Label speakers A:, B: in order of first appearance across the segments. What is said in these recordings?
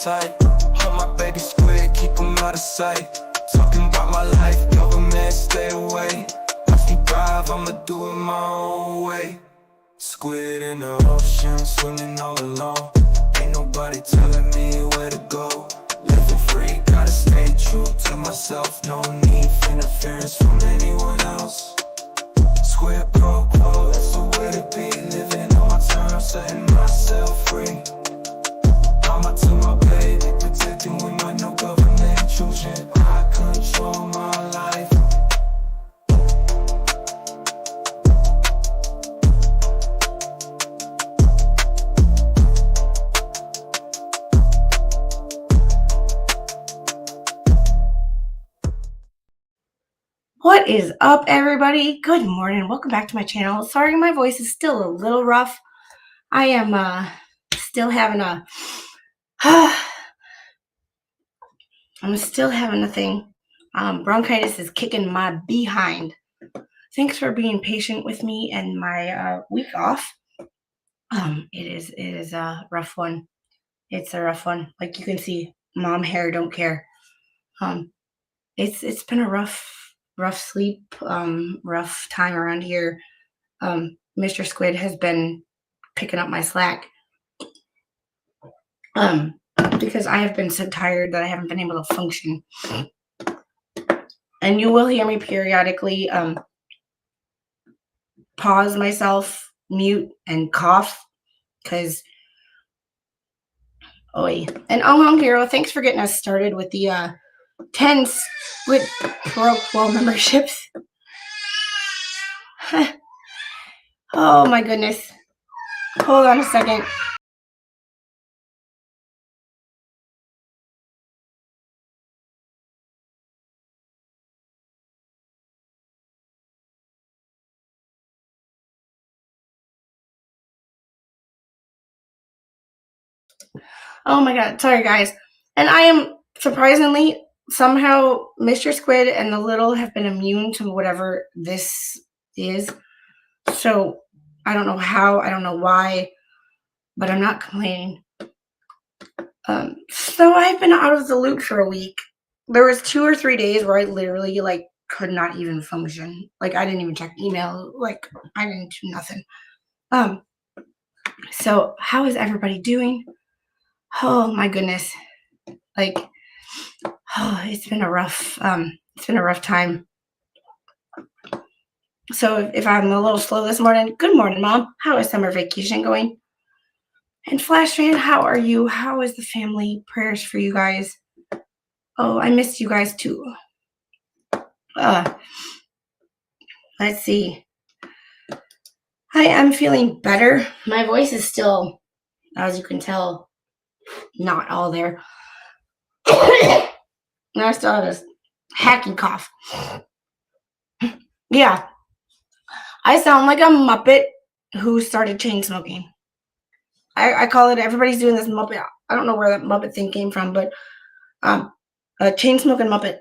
A: sight. Hold my baby Squid, keep him out of sight. Talking about my life, government stay away. Watch me drive, I'ma do it my own way. Squid in the ocean, swimming all alone. Ain't nobody telling me where to go. Living free, gotta stay true to myself. No need for interference from anyone else. Squid pro quo, that's the way to be. Living on my terms, setting myself free. Mama to my baby, protecting with my no government intrusion. I control my life.
B: What is up, everybody? Good morning. Welcome back to my channel. Sorry, my voice is still a little rough. I am still having a I'm still having a thing. Bronchitis is kicking my behind. Thanks for being patient with me and my week off. It is a rough one. It's a rough one. Like you can see, mom hair don't care. It's been a rough sleep, rough time around here. Mr. Squid has been picking up my slack. Because I have been so tired that I haven't been able to function. And you will hear me periodically pause myself, mute, and cough. Because, and Hero, thanks for getting us started with the 10 Squid Pro Quo memberships. Oh my goodness. Hold on a second. Oh my god, sorry guys. And I am surprisingly, somehow Mr. Squid and the little have been immune to whatever this is. So I don't know how, I don't know why, but I'm not complaining. So I've been out of the loop for a week. There was 2 or 3 days where I literally could not even function. I didn't even check email. I didn't do nothing. So how is everybody doing? Oh my goodness. It's been a rough time. So if I'm a little slow this morning, good morning, Mom. How is summer vacation going? And Flash Fan, how are you? How is the family? Prayers for you guys. Oh, I missed you guys too. Let's see. I am feeling better. My voice is still, as you can tell, not all there. And I still have this hacking cough. Yeah. I sound like a Muppet who started chain smoking. I call it, everybody's doing this Muppet. I don't know where that Muppet thing came from, but a chain smoking Muppet.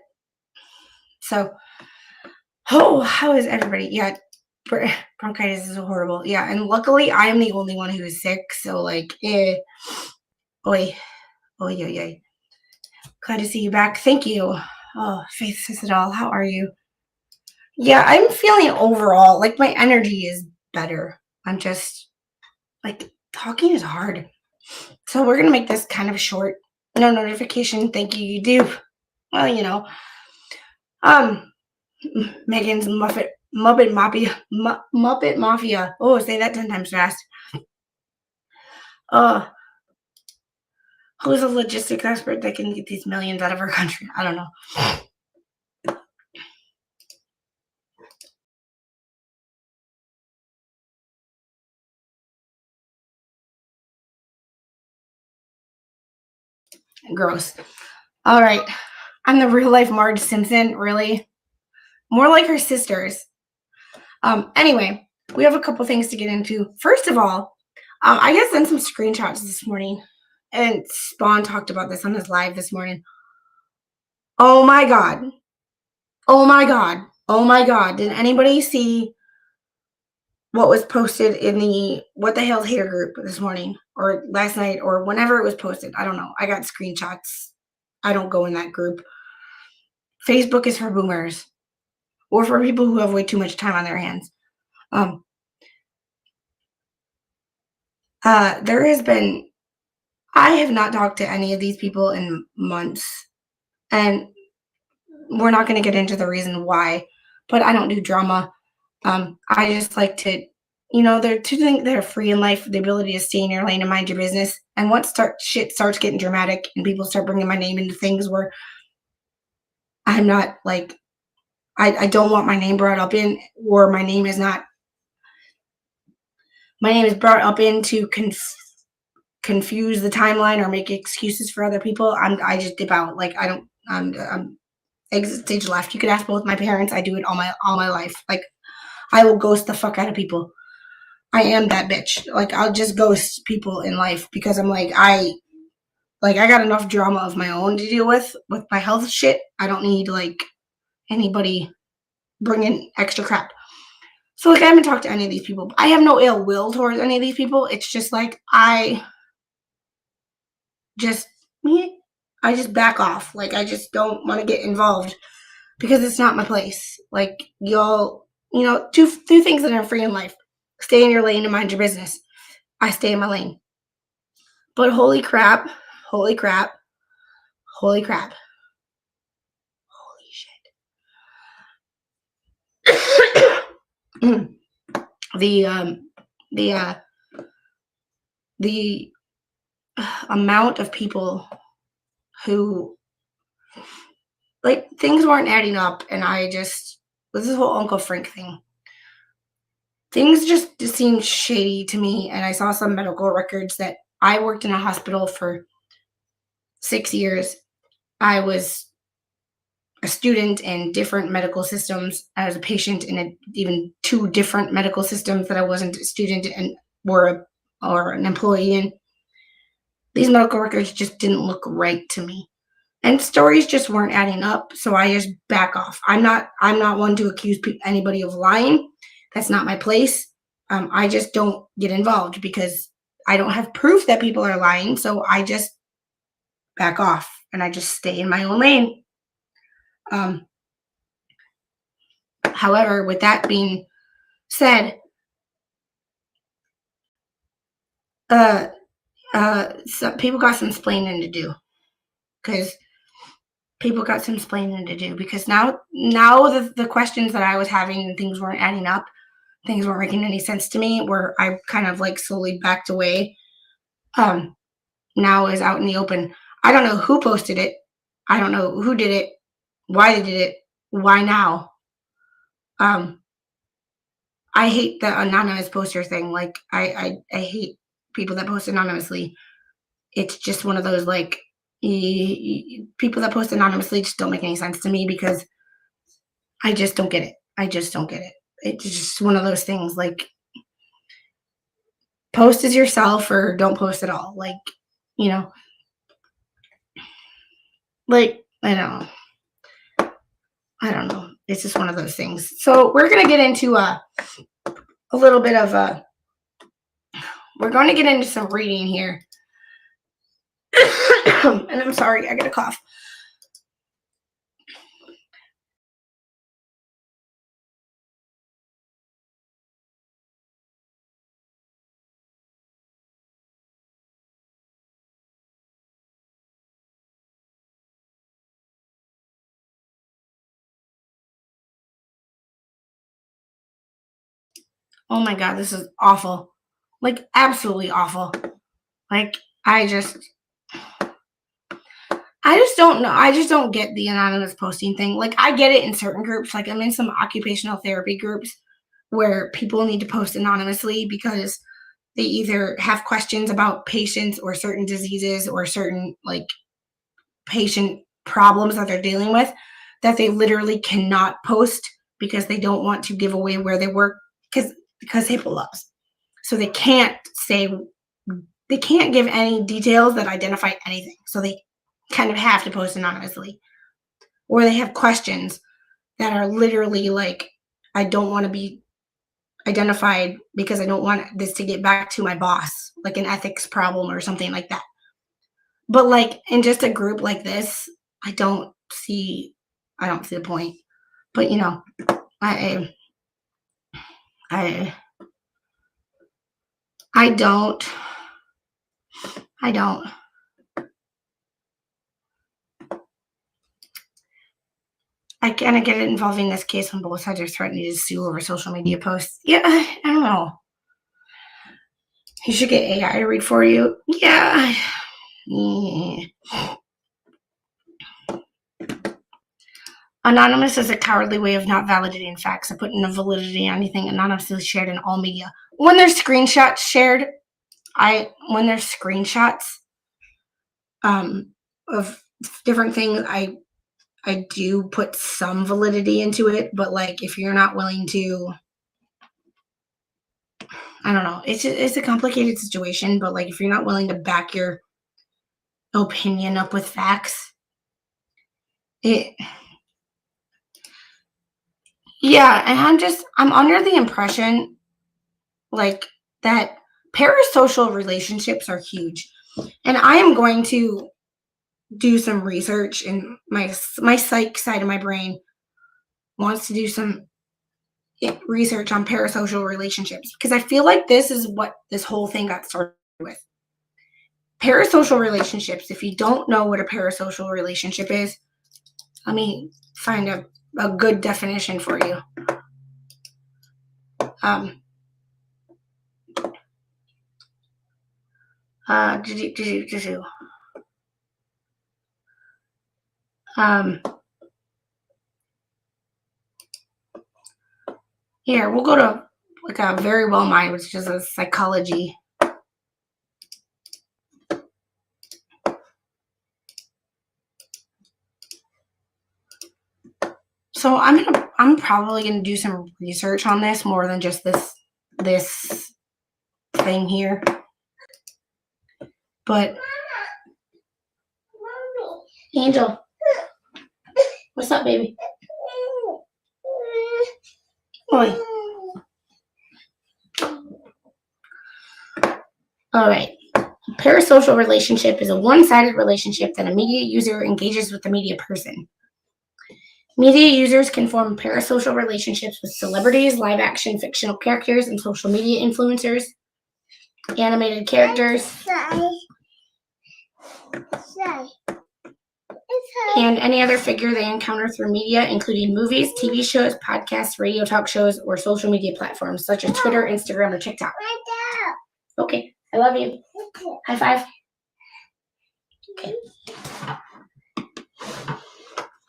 B: So, how is everybody? Yeah, bronchitis is horrible. Yeah, and luckily I am the only one who is sick. So Glad to see you back. Thank you. Oh, Faith Cicidal, how are you? Yeah, I'm feeling overall my energy is better. I'm just talking is hard. So we're gonna make this kind of short. No notification. Thank you. You do. Well, Megan's Muppet Mafia. Oh, say that 10 times fast. Who's a logistics expert that can get these millions out of our country? I don't know. Gross. All right. I'm the real life Marge Simpson, really. More like her sisters. Anyway, we have a couple things to get into. First of all, I got sent some screenshots this morning, and Spawn talked about this on his live this morning. Oh my god. Oh my god. Oh my god. Did anybody see what was posted in the What the Hell's Hater group this morning or last night or whenever it was posted. I don't know. I got screenshots. I don't go in that group. Facebook is for boomers or for people who have way too much time on their hands. There has been, I have not talked to any of these people in months, and we're not going to get into the reason why, but I don't do drama. I just like to, there are two things that are free in life: the ability to stay in your lane and mind your business. And once shit starts getting dramatic and people start bringing my name into things where I'm not like, I don't want my name brought up in, or my name is brought up in to confuse the timeline or make excuses for other people. I just dip out. Like I don't. I'm exit stage left. You could ask both my parents. I do it all my life. Like I will ghost the fuck out of people. I am that bitch. Like I'll just ghost people in life because I'm like I got enough drama of my own to deal with my health shit. I don't need like anybody bringing extra crap. So like I haven't talked to any of these people. I have no ill will towards any of these people. It's just like I just back off. Like I just don't want to get involved because it's not my place. Like y'all, two things that are free in life: stay in your lane and mind your business. I stay in my lane. But holy crap, holy crap, holy crap, holy shit. The amount of people who like things weren't adding up, and this whole Uncle Frank thing. Things just seemed shady to me, and I saw some medical records that I worked in a hospital for 6 years. I was a student in different medical systems. I was a patient in even 2 different medical systems that I wasn't a student in or an employee in. These medical records just didn't look right to me. And stories just weren't adding up, so I just back off. I'm not one to accuse anybody of lying. That's not my place. I just don't get involved because I don't have proof that people are lying, so I just back off and I just stay in my own lane. However, with that being said, some people got some splaining to do because now the questions that I was having and things weren't adding up, things weren't making any sense to me, where I kind of like slowly backed away. Now is out in the open. I don't know who posted it. I don't know who did it, why they did it, why now. I hate the anonymous poster thing. Like I hate people that post anonymously. It's just one of those like people that post anonymously just don't make any sense to me because I just don't get it. It's just one of those things like post as yourself or don't post at all. Like, like I don't know. It's just one of those things. So we're going to get into a little bit of we're going to get into some reading here. And I'm sorry, I got a cough. Oh my God, this is awful. Like, absolutely awful. Like, I just don't know. I just don't get the anonymous posting thing. Like, I get it in certain groups. Like, I'm in some occupational therapy groups where people need to post anonymously because they either have questions about patients or certain diseases or certain, like, patient problems that they're dealing with that they literally cannot post because they don't want to give away where they work because HIPAA laws. So they can't give any details that identify anything. So they kind of have to post anonymously. Or they have questions that are literally like, I don't want to be identified because I don't want this to get back to my boss, like an ethics problem or something like that. But like in just a group like this, I don't see the point. But I I I don't I don't I kind of get it involving this case when both sides are threatening to sue over social media posts. Yeah, I don't know. You should get AI to read for you. Yeah. Anonymous is a cowardly way of not validating facts or putting a validity on anything anonymously shared in all media. When there's screenshots shared, when there's screenshots of different things, I do put some validity into it, but like if you're not willing to, I don't know, it's a complicated situation, but like if you're not willing to back your opinion up with facts, yeah, and I'm under the impression like that parasocial relationships are huge. And I am going to do some research, and my psych side of my brain wants to do some research on parasocial relationships because I feel like this is what this whole thing got started with. Parasocial relationships, if you don't know what a parasocial relationship is, let me find a good definition for you. Here, we'll go to like a Very Well Mind, which is a psychology. So I'm probably gonna do some research on this more than just this thing here. But Angel, what's up, baby? Oi. All right. A parasocial relationship is a one-sided relationship that a media user engages with the media person. Media users can form parasocial relationships with celebrities, live-action fictional characters, and social media influencers, animated characters, and any other figure they encounter through media, including movies, TV shows, podcasts, radio talk shows, or social media platforms such as Twitter, Instagram, or TikTok. Okay, I love you. High five. Okay.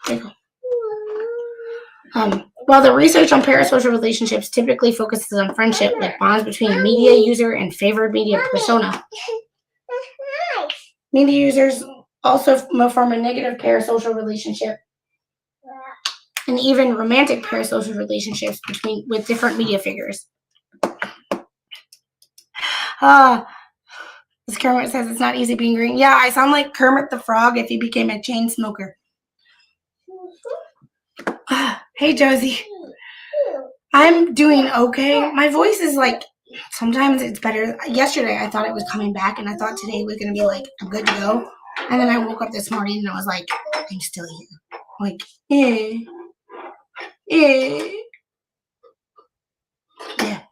B: There you go. While the research on parasocial relationships typically focuses on friendship, like bonds between a media user and favored media persona, media users also form a negative parasocial relationship and even romantic parasocial relationships with different media figures. As Kermit says, it's not easy being green. Yeah, I sound like Kermit the Frog if he became a chain smoker. Hey, Josie. I'm doing okay. My voice is like, sometimes it's better. Yesterday, I thought it was coming back, and I thought today was going to be like, I'm good to go. And then I woke up this morning, and I was like, I'm still here. Like, Yeah.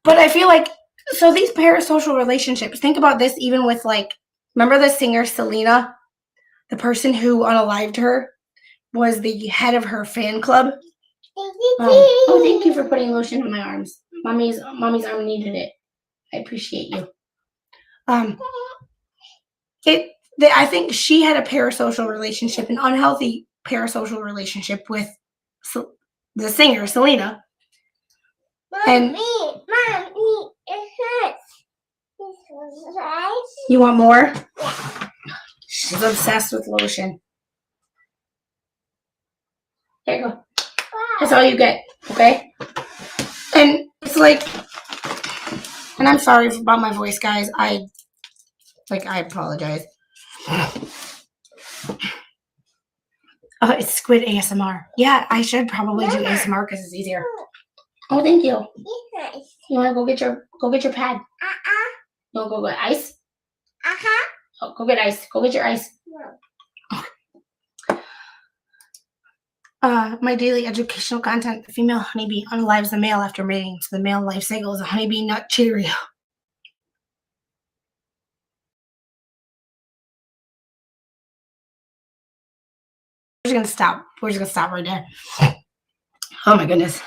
B: But I feel like, so these parasocial relationships, think about this even with like, remember the singer Selena? The person who unalived her was the head of her fan club. Oh, thank you for putting lotion on my arms. Mommy's arm needed it. I appreciate you. I think she had a parasocial relationship, an unhealthy parasocial relationship with the singer Selena. And Mommy, it hurts. You want more? Yeah. She's obsessed with lotion. There you go. That's all you get, okay? And it's like, and I'm sorry about my voice, guys. I apologize. It's Squid ASMR. Yeah, I should probably do ASMR because it's easier. Oh, thank you. You want to go get your pad? You want to go get ice? Oh, go get ice. Go get your ice. My daily educational content: the female honeybee unlives the male after mating. So the male life cycle is a honeybee nut Cheerio. We're just gonna stop right there. Oh my goodness.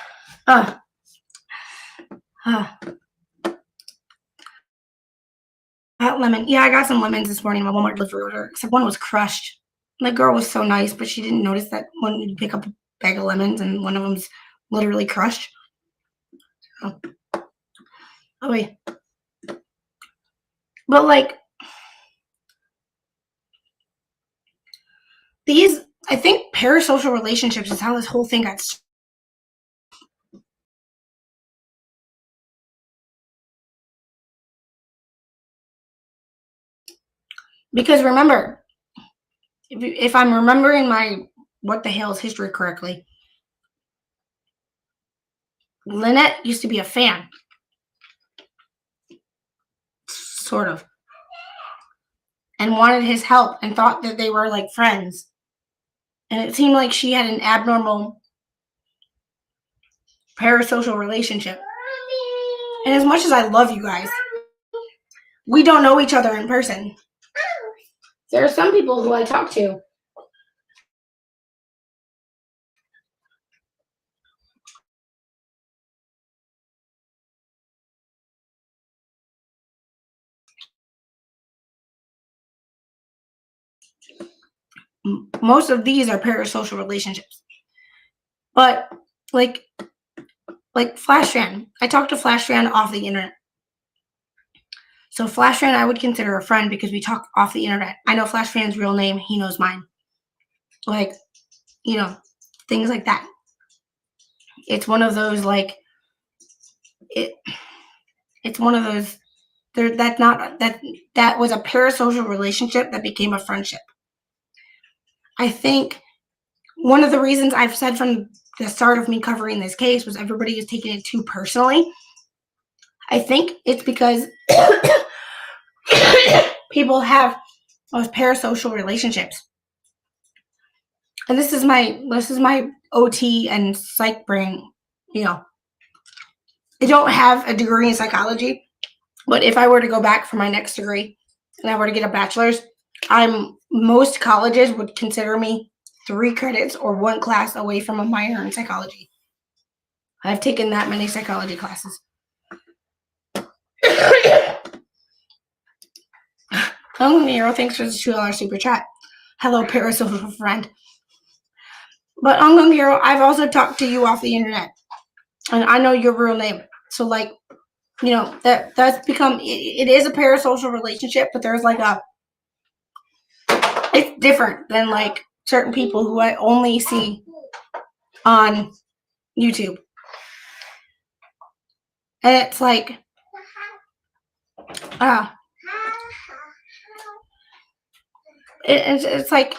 B: Lemon. Yeah, I got some lemons this morning. My Walmart delivery order, except one was crushed. The girl was so nice, but she didn't notice that when you pick up a bag of lemons and one of them's literally crushed. Oh wait. But like these, I think parasocial relationships is how this whole thing got started. Because remember, if I'm remembering my what the Hales history correctly, Lynette used to be a fan. Sort of. And wanted his help and thought that they were like friends. And it seemed like she had an abnormal parasocial relationship. And as much as I love you guys, we don't know each other in person. There are some people who I talk to. Most of these are parasocial relationships. But like Flashran, I talked to Flashran off the internet. So Flashran I would consider a friend because we talk off the internet. I know Flashran's real name, he knows mine. Like, you know, things like that. It's one of those like it's one of those that was a parasocial relationship that became a friendship. I think one of the reasons I've said from the start of me covering this case was everybody is taking it too personally. I think it's because people have those parasocial relationships. And this is my OT and psych brain, you know. I don't have a degree in psychology, but if I were to go back for my next degree and I were to get a bachelor's, most colleges would consider me 3 credits or 1 class away from a minor in psychology. I've taken that many psychology classes. Uncle Nero, thanks for the $2 super chat. Hello, parasocial friend. But Uncle Nero, I've also talked to you off the internet, and I know your real name. So, like, you know, that's become, it is a parasocial relationship, but there's like it's different than like certain people who I only see on YouTube. And it's like, it's like,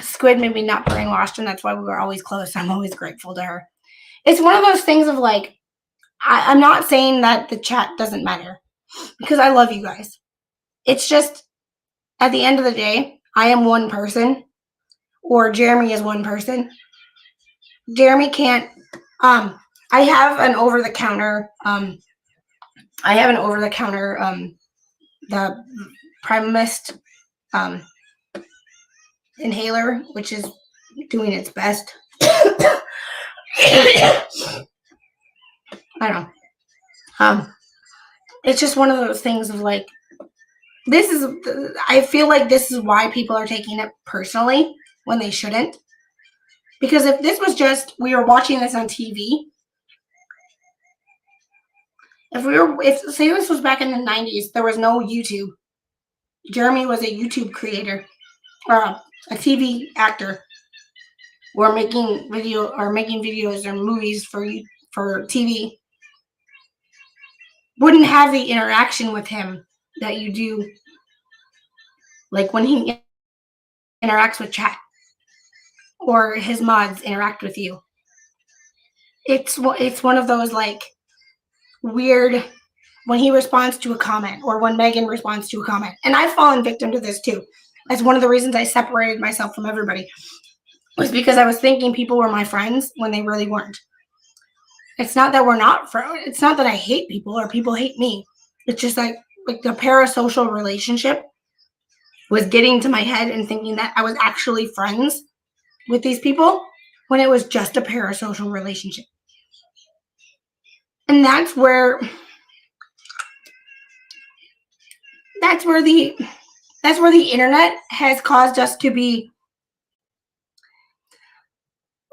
B: Squid made me not brainwashed, and that's why we were always close. I'm always grateful to her. It's one of those things of like, I'm not saying that the chat doesn't matter, because I love you guys. It's just, at the end of the day, I am one person, or Jeremy is one person. Jeremy can't, I have an over-the-counter, the Primist, inhaler, which is doing its best. I don't know. It's just one of those things of like, I feel like this is why people are taking it personally when they shouldn't. Because if this was just, we were watching this on TV, if say this was back in the 90s, there was no YouTube. Jeremy was a YouTube creator, or a TV actor, or making videos or movies for TV. Wouldn't have the interaction with him that you do, like when he interacts with chat. or his mods interact with you. It's one of those like weird when he responds to a comment or when Megan responds to a comment. And I've fallen victim to this too. That's one of the reasons I separated myself from everybody, was because I was thinking people were my friends when they really weren't. It's not that we're not friends. It's not that I hate people or people hate me. It's just like the parasocial relationship was getting to my head and thinking that I was actually friends with these people when it was just a parasocial relationship. And that's where the internet has caused us to be.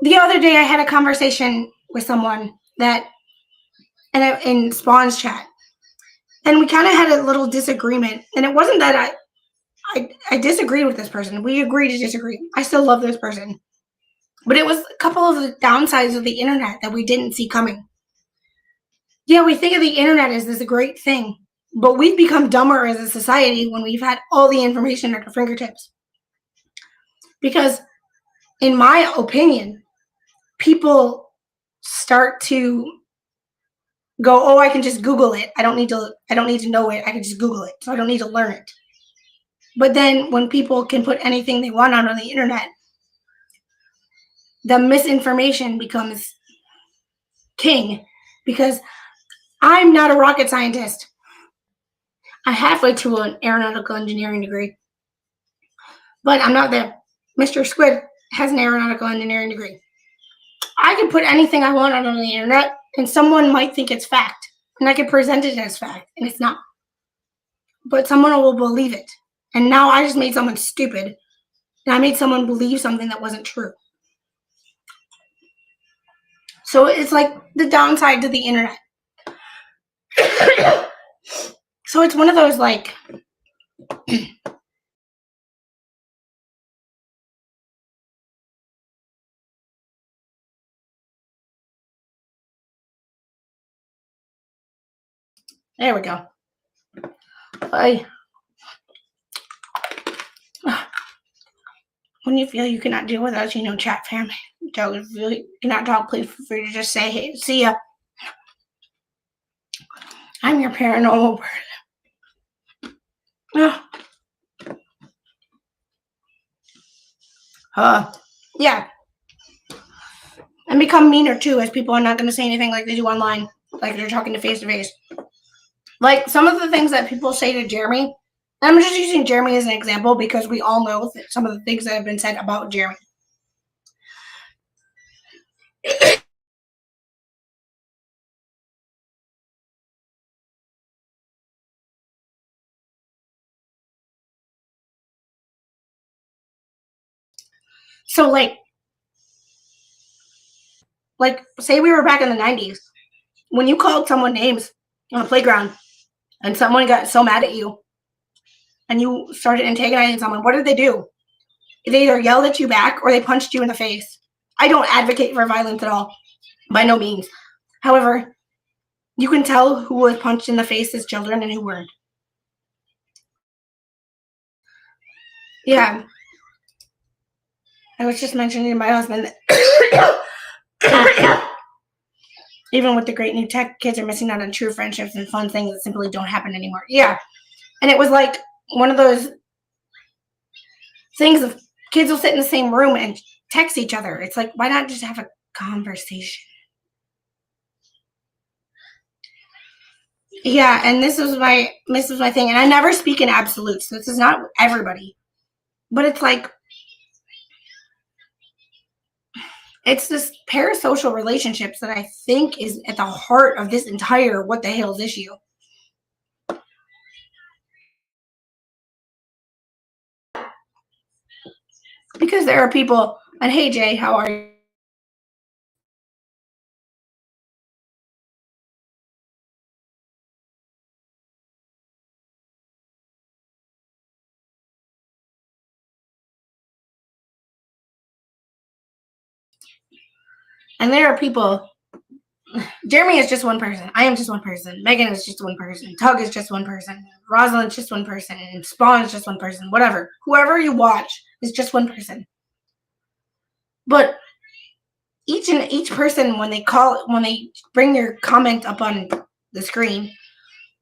B: The other day I had a conversation with someone that in Spawn's chat, and we kind of had a little disagreement. And it wasn't that I disagreed with this person. We agreed to disagree. I still love this person. But it was a couple of the downsides of the internet that we didn't see coming. Yeah, we think of the internet as this great thing, but we've become dumber as a society when we've had all the information at our fingertips. Because in my opinion, people start to go, oh, I can just Google it. I don't need to know it. I can just Google it. So I don't need to learn it. But then when people can put anything they want out on the internet, the misinformation becomes king. Because I'm not a rocket scientist. I'm halfway to an aeronautical engineering degree. But I'm not there. Mr. Squid has an aeronautical engineering degree. I can put anything I want out on the internet, and someone might think it's fact. And I can present it as fact, and it's not. But someone will believe it. And now I just made someone stupid. And I made someone believe something that wasn't true. So it's like the downside to the internet. So it's one of those like... There we go. When you feel you cannot deal with us, chat fam. If you cannot talk, please feel free to just say, hey, see ya. I'm your paranormal person. Yeah. And become meaner too, as people are not going to say anything like they do online, like they're talking to face. Like some of the things that people say to Jeremy, and I'm just using Jeremy as an example because we all know that some of the things that have been said about Jeremy. So like say we were back in the 90s, when you called someone names on a playground and someone got so mad at you and you started antagonizing someone, what did they do? They either yelled at you back or they punched you in the face. I don't advocate for violence at all, by no means. However, you can tell who was punched in the face as children and who weren't. Yeah. I was just mentioning my husband that even with the great new tech, kids are missing out on true friendships and fun things that simply don't happen anymore. Yeah. And it was like one of those things of kids will sit in the same room and text each other. It's like, why not just have a conversation? Yeah, and this was my thing. And I never speak in absolutes. This is not everybody. But it's like, it's this parasocial relationships that I think is at the heart of this entire what the Hales issue. Because there are people, and hey Jay, how are you? And there are people, Jeremy is just one person. I am just one person. Megan is just one person. Tug is just one person. Rosalind's just one person. And Spawn is just one person. Whatever. Whoever you watch is just one person. But each person, when they bring your comment up on the screen,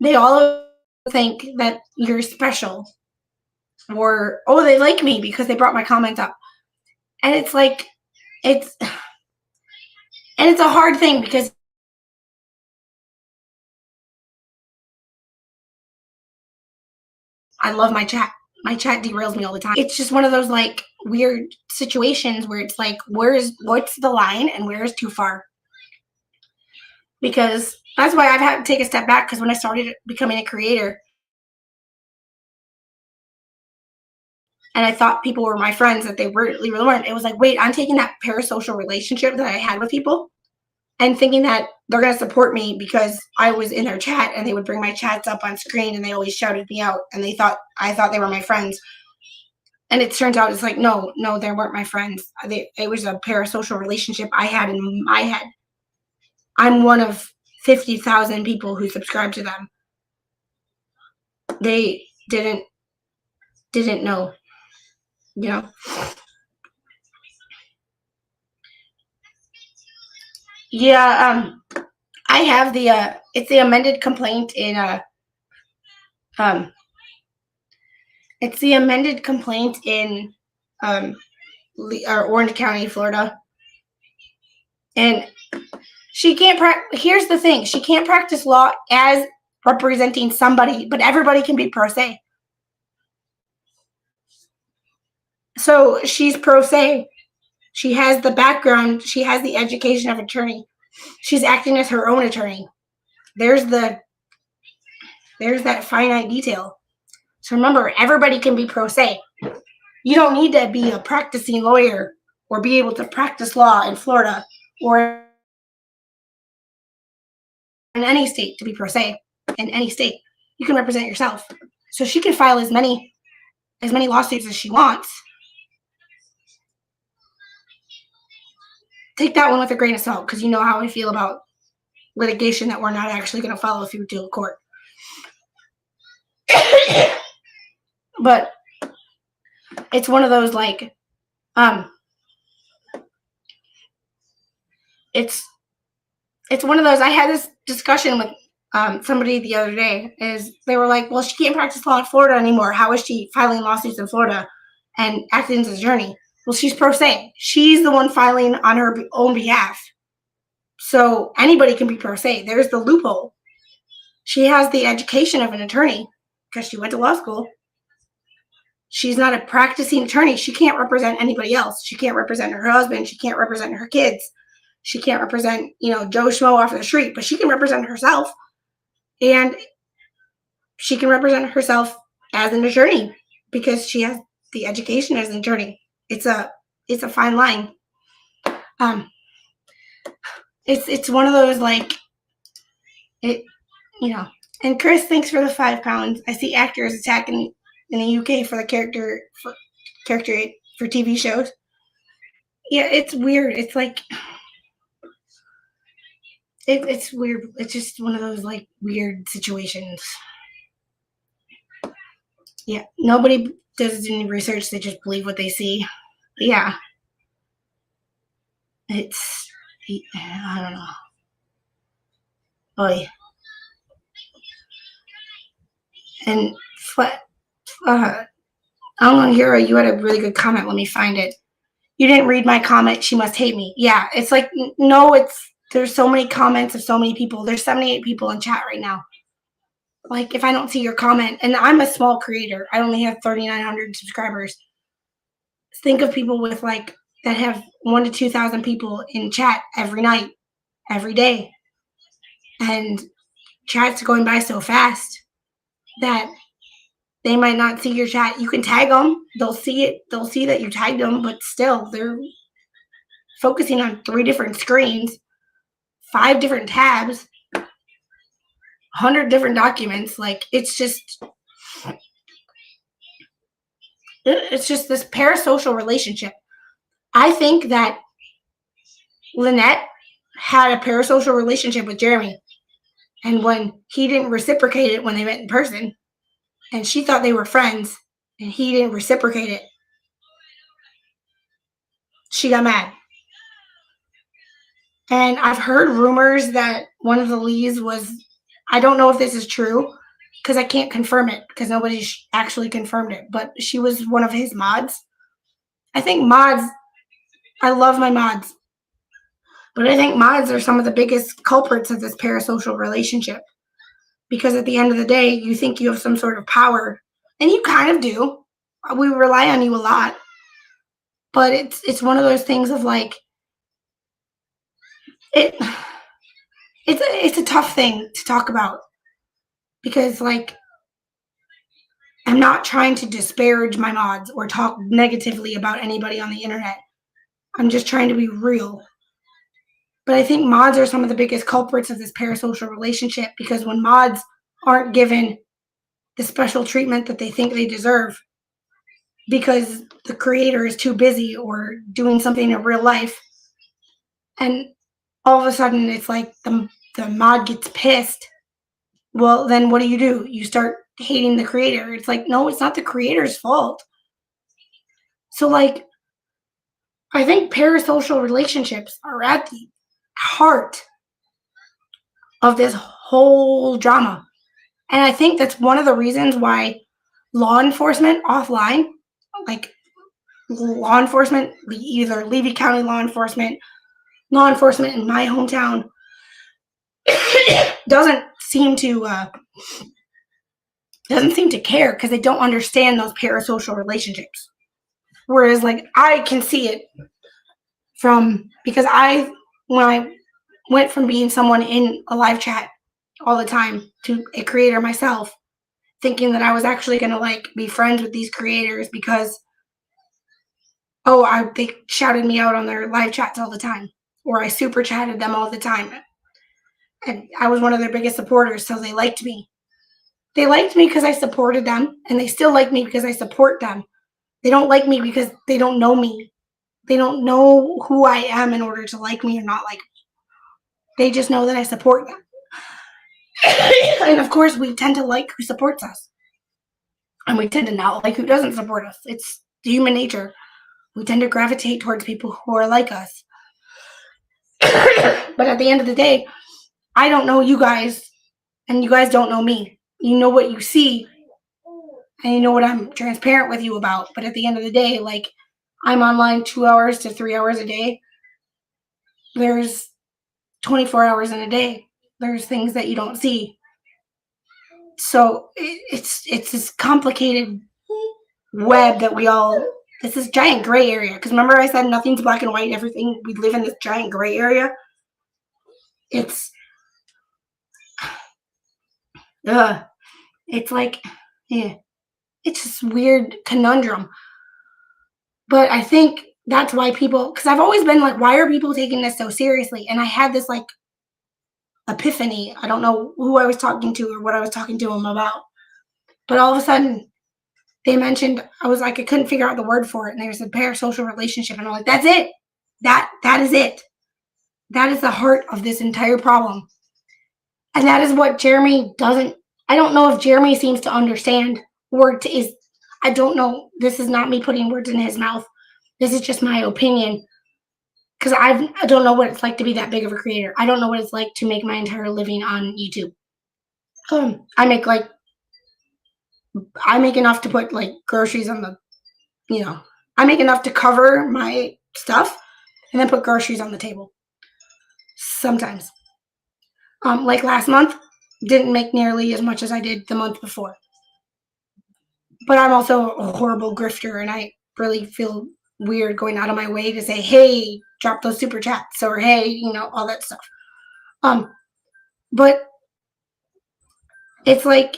B: they all think that you're special, or oh, they like me because they brought my comment up. And it's like, it's a hard thing because I love my chat. My chat derails me all the time. It's just one of those like weird situations where it's like, what's the line and where is too far? Because that's why I've had to take a step back, because when I started becoming a creator and I thought people were my friends, that they really weren't. It was like, wait, I'm taking that parasocial relationship that I had with people and thinking that they're going to support me because I was in their chat and they would bring my chats up on screen and they always shouted me out and I thought they were my friends. And it turns out it's like, no, they weren't my friends. It was a parasocial relationship I had in my head. I'm one of 50,000 people who subscribe to them. They didn't know, you know. Yeah, I have the it's the amended complaint in it's the amended complaint in Orange County, Florida. And she can't here's the thing, she can't practice law as representing somebody, but everybody can be pro se. So she's pro se. She has the background, she has the education of attorney. She's acting as her own attorney. There's that finite detail. So remember, everybody can be pro se. You don't need to be a practicing lawyer or be able to practice law in Florida or in any state to be pro se. In any state, you can represent yourself. So she can file as many lawsuits as she wants. Take that one with a grain of salt, because you know how I feel about litigation that we're not actually going to follow through to a court. But it's one of those like, it's one of those. I had this discussion with somebody the other day. Is they were like, well, she can't practice law in Florida anymore. How is she filing lawsuits in Florida and acting as an attorney? Well, she's pro se. She's the one filing on her own behalf. So anybody can be pro se. There's the loophole. She has the education of an attorney because she went to law school. She's not a practicing attorney. She can't represent anybody else. She can't represent her husband. She can't represent her kids. She can't represent, Joe Schmo off the street, but she can represent herself. And she can represent herself as an attorney because she has the education as an attorney. It's a fine line. It's one of those like, it, And Chris, thanks for the £5. I see actors attacking in the UK for the character for TV shows. Yeah, it's weird. It's like it's weird. It's just one of those like weird situations. Yeah, nobody does any research. They just believe what they see. Yeah, I don't know. Oh yeah. And Hero, you had a really good comment. Let me find it. You didn't read my comment. She must hate me. Yeah, it's like, no, there's so many comments of so many people. There's 78 people in chat right now. Like, if I don't see your comment, and I'm a small creator, I only have 3,900 subscribers. Think of people with like that have 1,000 to 2,000 people in chat every night, every day, and chat's going by so fast that they might not see your chat. You can tag them. They'll see it. They'll see that you tagged them, but still they're focusing on 3 different screens, 5 different tabs, 100 different documents. Like, it's just this parasocial relationship. I think that Lynette had a parasocial relationship with Jeremy, and when he didn't reciprocate it when they met in person, and she thought they were friends, and he didn't reciprocate it, she got mad. And I've heard rumors that one of the leads was, I don't know if this is true because I can't confirm it because nobody actually confirmed it, but she was one of his mods. I think mods, I love my mods, but I think mods are some of the biggest culprits of this parasocial relationship because at the end of the day, you think you have some sort of power, and you kind of do. We rely on you a lot, but it's one of those things of like it. It's a tough thing to talk about because like I'm not trying to disparage my mods or talk negatively about anybody on the internet. I'm just trying to be real. But I think mods are some of the biggest culprits of this parasocial relationship because when mods aren't given the special treatment that they think they deserve because the creator is too busy or doing something in real life, and all of a sudden it's like the mod gets pissed, well, then what do? You start hating the creator. It's like, no, it's not the creator's fault. So, like, I think parasocial relationships are at the heart of this whole drama. And I think that's one of the reasons why law enforcement offline, like law enforcement, either Levy County law enforcement in my hometown, doesn't seem to care because they don't understand those parasocial relationships. Whereas, like, I can see it because when I went from being someone in a live chat all the time to a creator myself, thinking that I was actually going to like be friends with these creators because, they shouted me out on their live chats all the time, or I super chatted them all the time. And I was one of their biggest supporters, so they liked me. They liked me because I supported them, and they still like me because I support them. They don't like me because they don't know me. They don't know who I am in order to like me or not like me. They just know that I support them. And of course, we tend to like who supports us. And we tend to not like who doesn't support us. It's human nature. We tend to gravitate towards people who are like us. But at the end of the day, I don't know you guys, and you guys don't know me. You know what you see, and you know what I'm transparent with you about. But at the end of the day, like, I'm online 2 hours to 3 hours a day. There's 24 hours in a day. There's things that you don't see. So it's this complicated web that it's this giant gray area. Because remember I said nothing's black and white, everything, we live in this giant gray area. It's like, yeah, it's this weird conundrum. But I think that's why because I've always been like, why are people taking this so seriously? And I had this like epiphany. I don't know who I was talking to or what I was talking to them about. But all of a sudden, they mentioned, I was like, I couldn't figure out the word for it. And there's a parasocial relationship. And I'm like, that's it. That is it. That is the heart of this entire problem. And that is what Jeremy doesn't, I don't know if Jeremy seems to understand I don't know. This is not me putting words in his mouth. This is just my opinion. Because I don't know what it's like to be that big of a creator. I don't know what it's like to make my entire living on YouTube. I make enough to put like groceries on I make enough to cover my stuff and then put groceries on the table. Sometimes. Like last month, didn't make nearly as much as I did the month before. But I'm also a horrible grifter, and I really feel weird going out of my way to say, hey, drop those super chats, or hey, all that stuff. But it's like,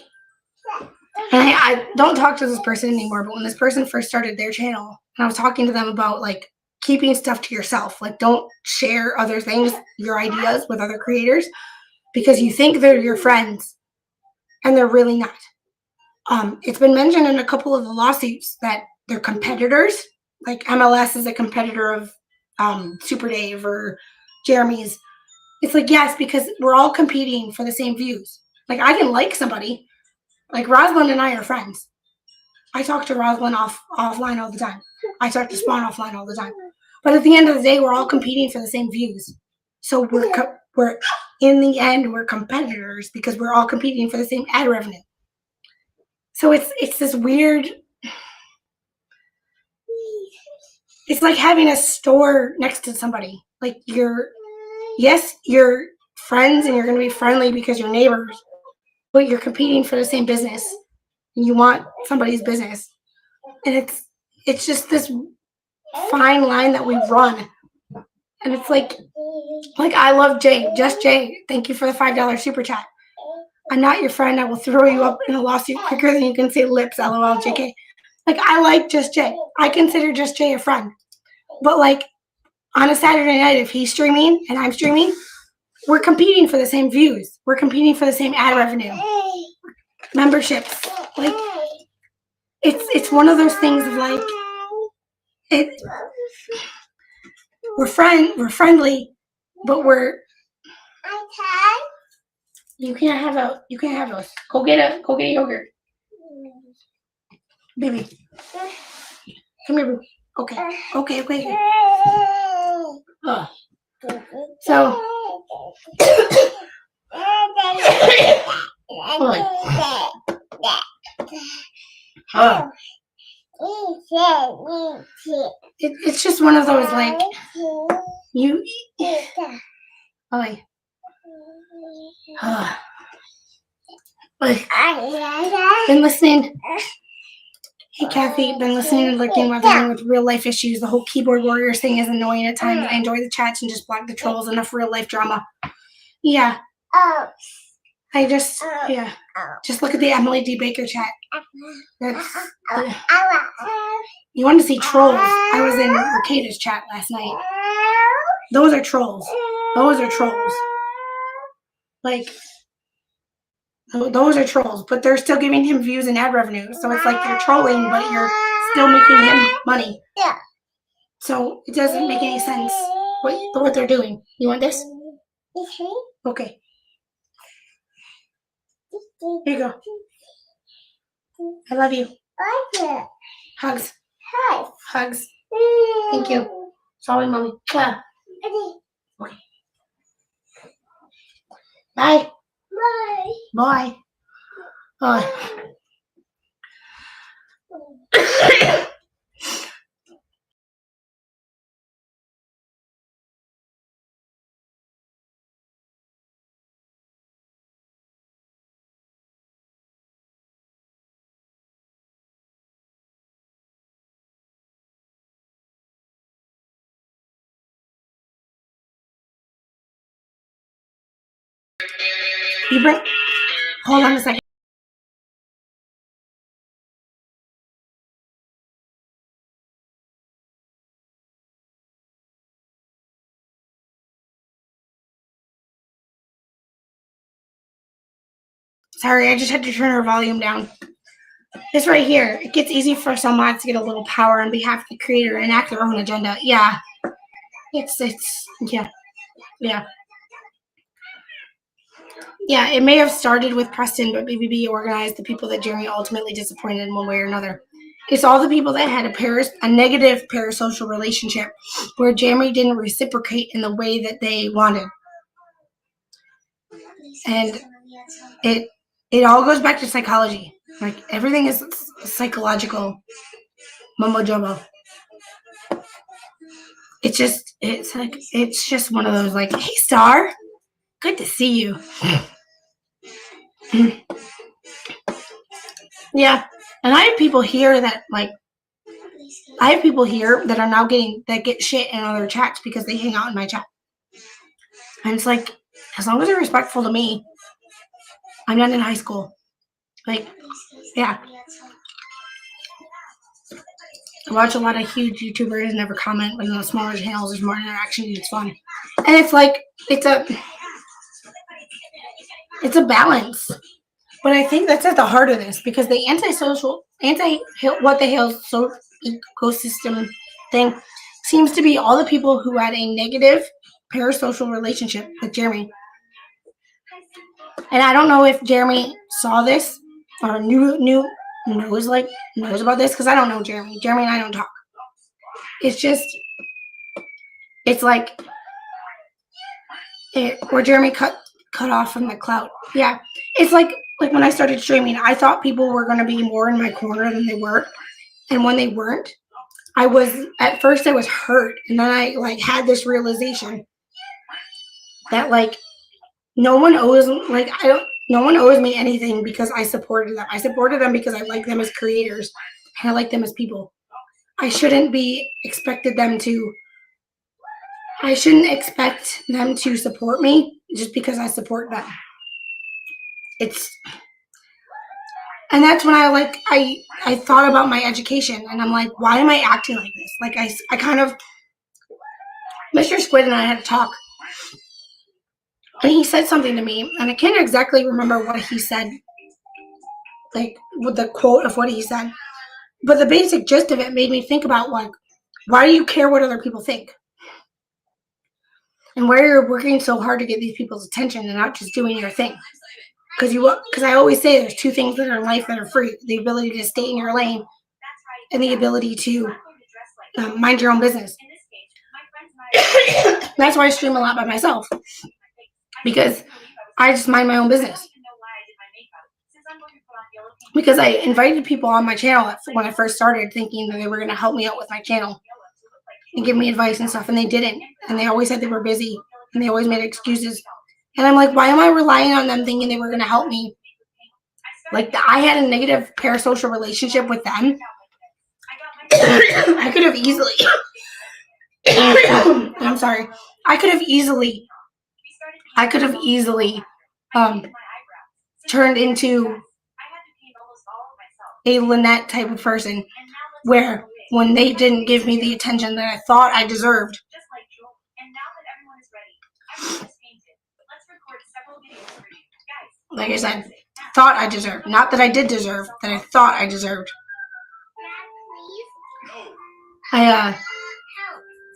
B: and I don't talk to this person anymore, but when this person first started their channel, and I was talking to them about like keeping stuff to yourself, like don't share other things, your ideas with other creators, because you think they're your friends, and they're really not. It's been mentioned in a couple of the lawsuits that they're competitors. Like MLS is a competitor of Super Dave or Jeremy's. It's like, yes, because we're all competing for the same views. Like I can like somebody. Like Rosalind and I are friends. I talk to Rosalind offline all the time. I talk to Spawn offline all the time. But at the end of the day, we're all competing for the same views. So we're in the end, we're competitors because we're all competing for the same ad revenue. So it's this weird. It's like having a store next to somebody. Like you're friends and you're going to be friendly because you're neighbors, but you're competing for the same business and you want somebody's business. And it's just this fine line that we run. And it's like I love Jay, just Jay. Thank you for the $5 super chat. I'm not your friend. I will throw you up in a lawsuit quicker than you can say lips, LOL, JK. Like, I like Just Jay. I consider Just Jay a friend. But, like, on a Saturday night, if he's streaming and I'm streaming, we're competing for the same views. We're competing for the same ad revenue. Memberships. Like, it's one of those things of, like, we're friendly, but we're... You can't have those. Go get a yogurt. Baby. Come here, boo. Okay. So it's just one of those, like, been listening. Hey, Kathy, been listening and looking while dealing with real life issues. The whole keyboard warriors thing is annoying at times. I enjoy the chats and just block the trolls. Enough real life drama. Yeah. Just look at the Emily D. Baker chat. You want to see trolls? I was in Ricada's chat last night. Those are trolls. Like, those are trolls, but they're still giving him views and ad revenue. So it's like you're trolling, but you're still making him money. Yeah. So it doesn't make any sense what they're doing. You want this? Okay. Here you go. I love you. Hugs. Hugs. Thank you. Sorry, mommy. Okay. Bye. Bye. Hold on a second. Sorry, I just had to turn her volume down. This right here, it gets easy for some mods to get a little power on behalf of the creator and enact their own agenda. Yeah. Yeah, it may have started with Preston, but BBB organized the people that Jeremy ultimately disappointed in one way or another. It's all the people that had a negative parasocial relationship where Jeremy didn't reciprocate in the way that they wanted. And it all goes back to psychology. Like, everything is psychological mumbo jumbo. It's just one of those, like, hey, Star, good to see you. Yeah, and I have people here that are now get shit in other chats because they hang out in my chat. And it's like, as long as they're respectful to me, I'm not in high school. Like, yeah. I watch a lot of huge YouTubers never comment, but in the smaller channels, there's more interaction and it's fun. And it's like, it's a balance. But I think that's at the heart of this, because the what the Hales ecosystem thing seems to be all the people who had a negative parasocial relationship with Jeremy. And I don't know if Jeremy saw this or knows about this, because I don't know Jeremy. Jeremy and I don't talk. It's just, It's like where Jeremy cut off from the clout. Yeah, it's like when I started streaming, I thought people were going to be more in my corner than they were, and when they weren't, I was at first I was hurt, and then I like had this realization that like no one owes me anything because I supported them. I supported them because I like them as creators and I like them as people. I shouldn't expect them to support me just because I support them. And that's when I thought about my education, and I'm like, why am I acting like this? Like I kind of Mr. Squid and I had a talk, and he said something to me, and I can't exactly remember what he said, like with the quote of what he said, but the basic gist of it made me think about like, why do you care what other people think? And why you're working so hard to get these people's attention and not just doing your thing? Because I always say there's two things that are in life that are free: the ability to stay in your lane and the ability to mind your own business. That's why I stream a lot by myself, because I just mind my own business. Because I invited people on my channel when I first started, thinking that they were going to help me out with my channel and give me advice and stuff, and they didn't. And they always said they were busy, and they always made excuses. And I'm like, why am I relying on them thinking they were going to help me? Like, I had a negative parasocial relationship with them. I could have easily I'm sorry. I could have easily turned into a Lynette type of person, where when they didn't give me the attention that I thought I deserved, like I said, thought I deserved, not that I did deserve, that I thought I deserved.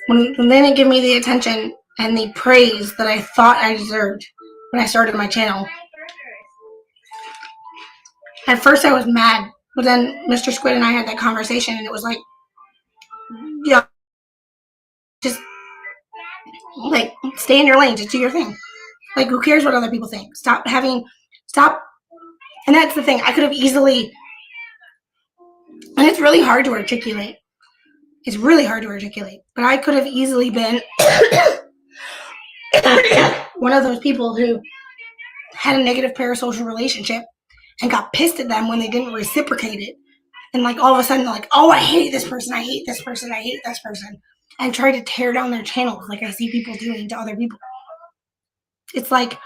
B: When they didn't give me the attention and the praise that I thought I deserved when I started my channel, at first I was mad, but then Mr. Squid and I had that conversation, and it was like, yeah, just like stay in your lane, just do your thing. Like, who cares what other people think? Stop. And that's the thing. I could have easily, and it's really hard to articulate. But I could have easily been one of those people who had a negative parasocial relationship and got pissed at them when they didn't reciprocate it. And like all of a sudden, like, oh, I hate this person, I hate this person, I hate this person, and try to tear down their channels like I see people doing to other people. It's like,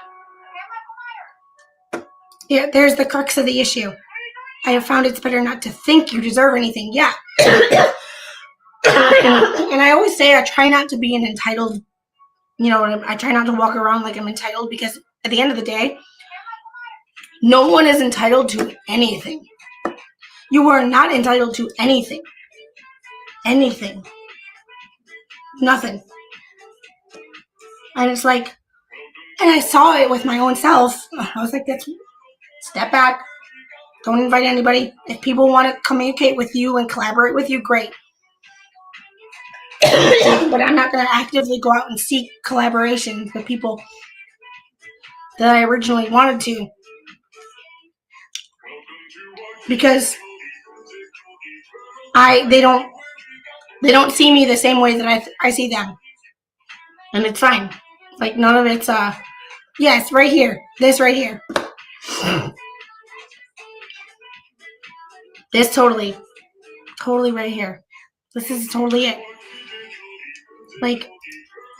B: yeah, there's the crux of the issue. I have found it's better not to think you deserve anything. Yeah. And I always say I try not to be an entitled, I try not to walk around like I'm entitled, because at the end of the day, no one is entitled to anything. You are not entitled to anything. Anything. Nothing. And it's like, and I saw it with my own self. I was like, step back. Don't invite anybody. If people want to communicate with you and collaborate with you, great. But I'm not going to actively go out and seek collaborations with people that I originally wanted to, because they don't see me the same way that I see them, and it's fine. Like, none of it's yes, right here, this right here, this totally right here. This is totally it. Like,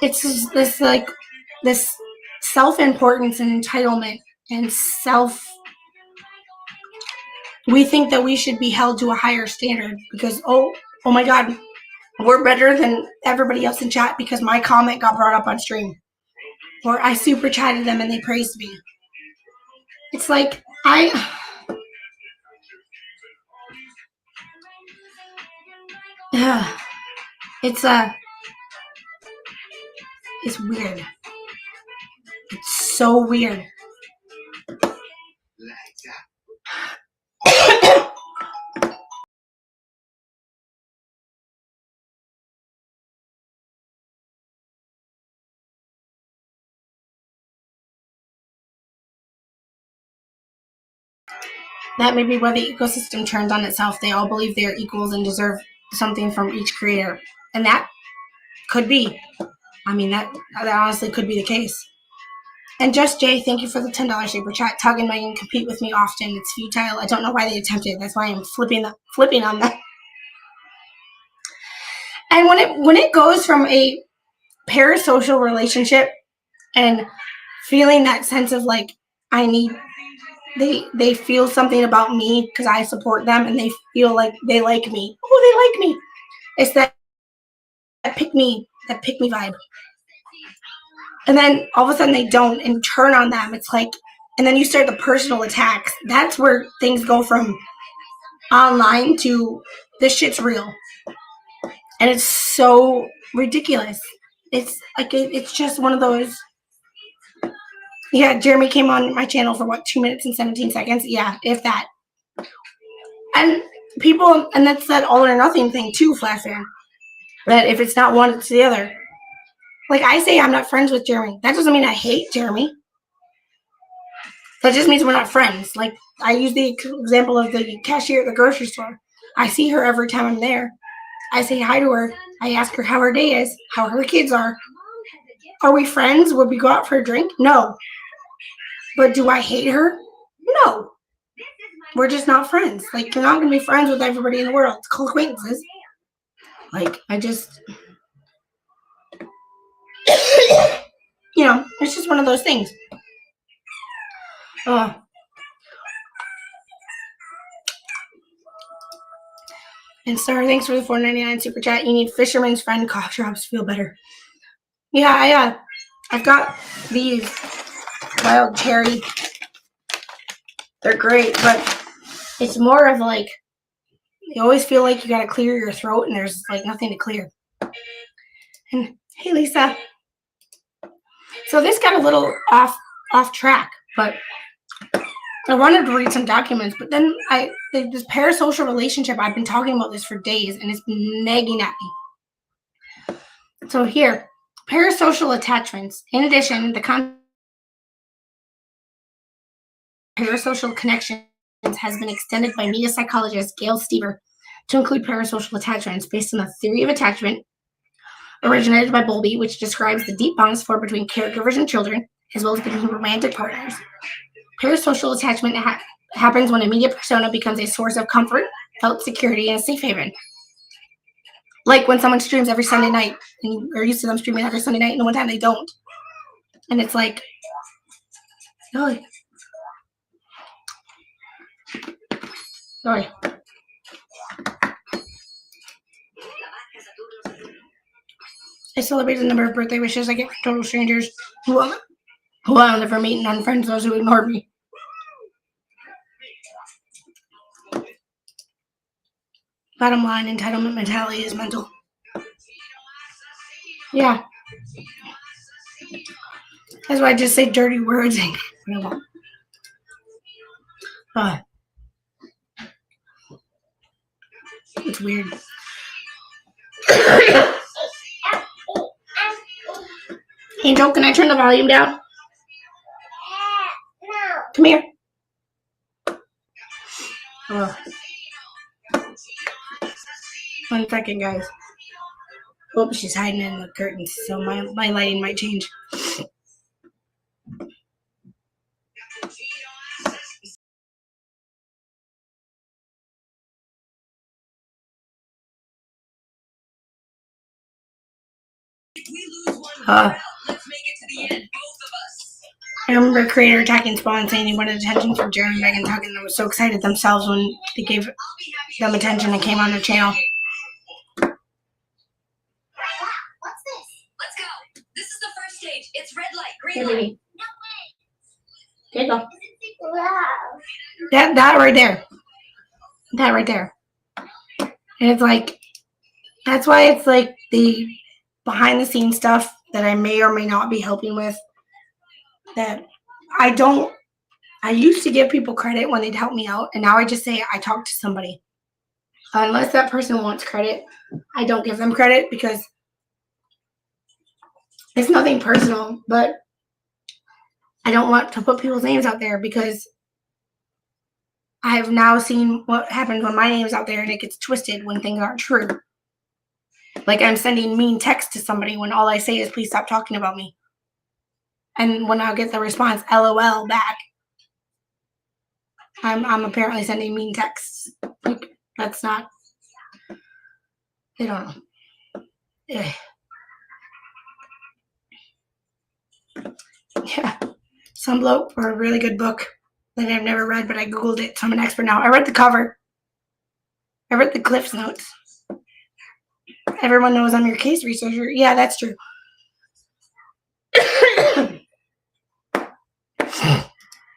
B: it's just this self-importance and entitlement and we think that we should be held to a higher standard because, oh my God, we're better than everybody else in chat because my comment got brought up on stream, or I super chatted them and they praised me. It's like, it's weird. It's so weird. That may be why the ecosystem turns on itself. They all believe they are equals and deserve something from each creator. And that could be. I mean, that honestly could be the case. And Just Jay, thank you for the $10 super chat. Tug and Megan compete with me often. It's futile. I don't know why they attempted. That's why I'm flipping on them. And when it goes from a parasocial relationship and feeling that sense of like they feel something about me because I support them and they feel like they like me. Oh, they like me. It's that pick me vibe. And then all of a sudden they don't and turn on them. It's like, and then you start the personal attacks. That's where things go from online to this shit's real. And it's so ridiculous. It's like, it's just one of those. Yeah, Jeremy came on my channel for what, 2 minutes and 17 seconds? Yeah, if that. And people, and that's that all or nothing thing too, Flash fan. That if it's not one, it's the other. Like I say, I'm not friends with Jeremy. That doesn't mean I hate Jeremy. That just means we're not friends. Like I use the example of the cashier at the grocery store. I see her every time I'm there. I say hi to her. I ask her how her day is, how her kids are. Are we friends? Would we go out for a drink? No. But do I hate her? No. We're just not friends. Like, you're not going to be friends with everybody in the world. It's called acquaintances. Like, I just, you know, it's just one of those things. And Sarah, thanks for the $4.99 super chat. You need Fisherman's Friend cough drops to feel better. Yeah, I've got these wild cherry. They're great, but it's more of like, you always feel like you got to clear your throat and there's like nothing to clear. And hey, Lisa. So this got a little off track, but I wanted to read some documents, but then this parasocial relationship, I've been talking about this for days and it's been nagging at me. So here, parasocial attachments. In addition, the parasocial connections has been extended by media psychologist Gail Stever to include parasocial attachments based on the theory of attachment originated by Bowlby, which describes the deep bonds formed between caregivers and children, as well as between romantic partners. Parasocial attachment happens when a media persona becomes a source of comfort, felt security, and a safe haven. Like when someone streams every Sunday night, and you're used to them streaming every Sunday night, and one time they don't. And it's like, oh. Sorry. I celebrate the number of birthday wishes I get from total strangers who I'll never meet and unfriend those who ignored me. Bottom line, entitlement mentality is mental. Yeah. That's why I just say dirty words. It's weird. Angel, can I turn the volume down? No. Come here. Oh. 1 second, guys. Oops, she's hiding in the curtains, so my lighting might change. I remember creator attacking Spawn saying he wanted attention from Jeremy and Megan talking. They were so excited themselves when they gave them attention and came on their channel.
C: What's this? Let's go. This is the first stage. It's red light, green light. No way.
B: There you go. That right there. That right there. And it's like, that's why it's like the behind the scenes stuff that I may or may not be helping with, that I used to give people credit when they'd help me out, and now I just say I talked to somebody. Unless that person wants credit, I don't give them credit because it's nothing personal, but I don't want to put people's names out there because I have now seen what happens when my name's out there and it gets twisted when things aren't true. Like I'm sending mean text to somebody when all I say is, please stop talking about me. And when I'll get the response, LOL, back, I'm apparently sending mean texts. Like, that's not, I don't know. Ugh. Yeah. Some bloke for a really good book that I've never read, but I Googled it, so I'm an expert now. I read the cover. I read the Cliff's Notes. Everyone knows I'm your case researcher. Yeah, that's true.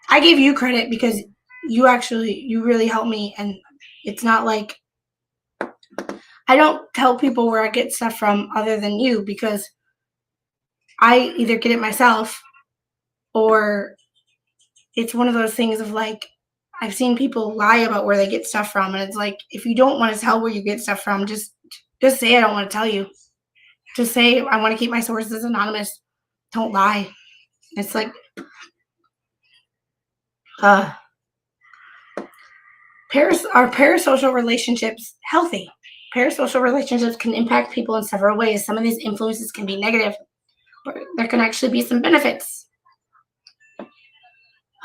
B: I gave you credit because you really helped me, and it's not like I don't tell people where I get stuff from other than you, because I either get it myself or it's one of those things of like, I've seen people lie about where they get stuff from, and it's like, if you don't want to tell where you get stuff from, just say I don't want to tell you. Just say I want to keep my sources anonymous. Don't lie. It's like, are parasocial relationships healthy? Parasocial relationships can impact people in several ways. Some of these influences can be negative, but there can actually be some benefits.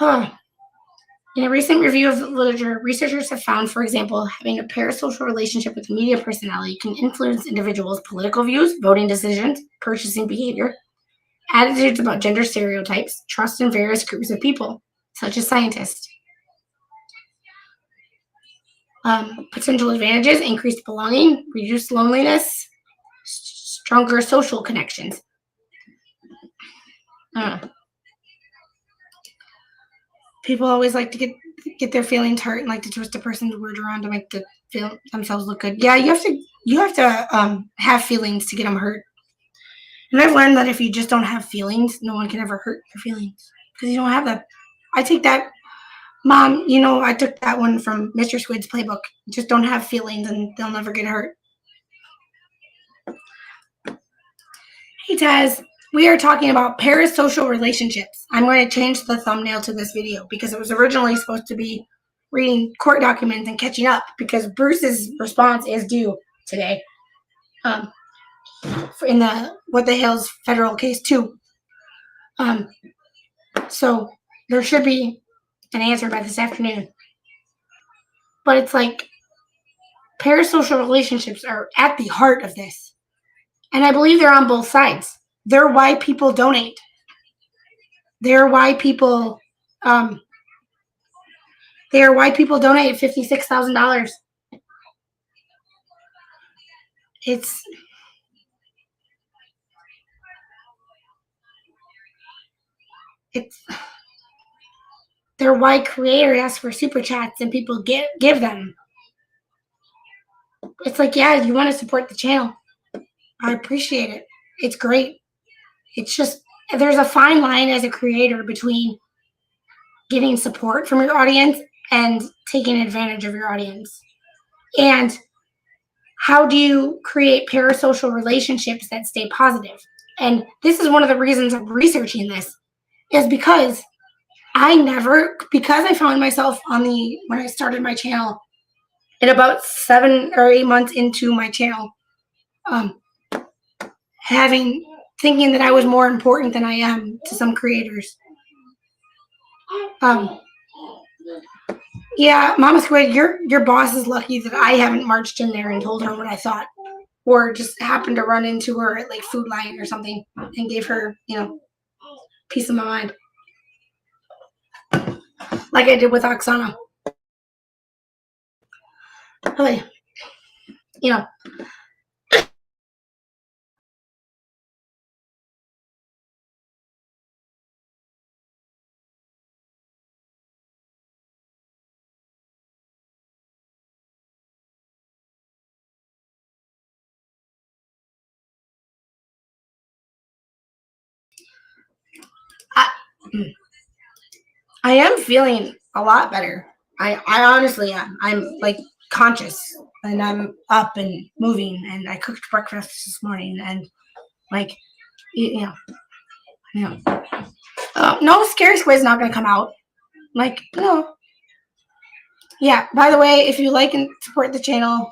B: In a recent review of the literature, researchers have found, for example, having a parasocial relationship with a media personality can influence individuals' political views, voting decisions, purchasing behavior, attitudes about gender stereotypes, trust in various groups of people, such as scientists. Potential advantages: increased belonging, reduced loneliness, stronger social connections. People always like to get their feelings hurt and like to twist a person's word around to make themselves look good. Yeah, you have to have feelings to get them hurt. And I've learned that if you just don't have feelings, no one can ever hurt your feelings because you don't have them. I take that, Mom. I took that one from Mr. Squid's playbook. Just don't have feelings, and they'll never get hurt. Hey, Taz. We are talking about parasocial relationships. I'm going to change the thumbnail to this video because it was originally supposed to be reading court documents and catching up, because Bruce's response is due today in the Hales federal case too. So there should be an answer by this afternoon. But it's like parasocial relationships are at the heart of this. And I believe they're on both sides. They're why people donate. They're why people donate $56,000. They're why creator asks for super chats and people give them. It's like, yeah, you want to support the channel. I appreciate it. It's great. It's just, there's a fine line as a creator between getting support from your audience and taking advantage of your audience. And how do you create parasocial relationships that stay positive? And this is one of the reasons I'm researching this, is because I found myself when I started my channel, in about 7 or 8 months into my channel, thinking that I was more important than I am to some creators. Yeah, Mama Squid, your boss is lucky that I haven't marched in there and told her what I thought, or just happened to run into her at like Food Lion or something and gave her, peace of my mind, like I did with Oksana. Okay, I am feeling a lot better. I honestly am. I'm like conscious, and I'm up and moving, and I cooked breakfast this morning, and like, no, Scary Squid's not gonna come out. Like, no. Yeah, by the way, if you like and support the channel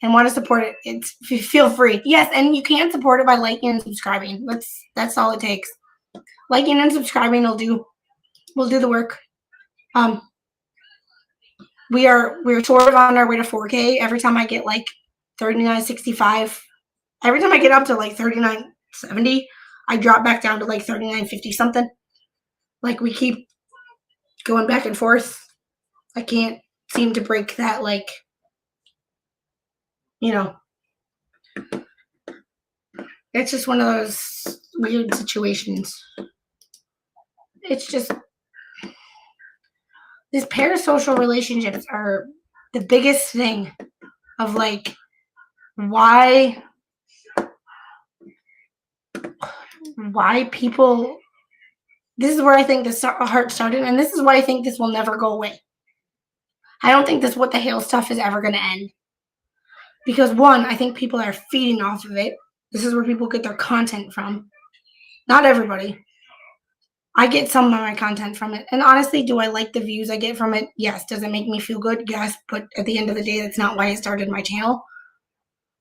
B: and want to support it, feel free. Yes, and you can support it by liking and subscribing. That's all it takes. Liking and subscribing will do the work. We're sort of on our way to 4K. Every time I get like 39.65, every time I get up to like 39.70, I drop back down to like 39.50 something. Like we keep going back and forth. I can't seem to break that, like, you know, it's just one of those weird situations. It's just, these parasocial relationships are the biggest thing of like, why people, this is where I think the heart started, and this is why I think this will never go away. I don't think what the Hales stuff is ever going to end. Because one, I think people are feeding off of it. This is where people get their content from. Not everybody. I get some of my content from it. And honestly, do I like the views I get from it? Yes. Does it make me feel good? Yes. But at the end of the day, that's not why I started my channel.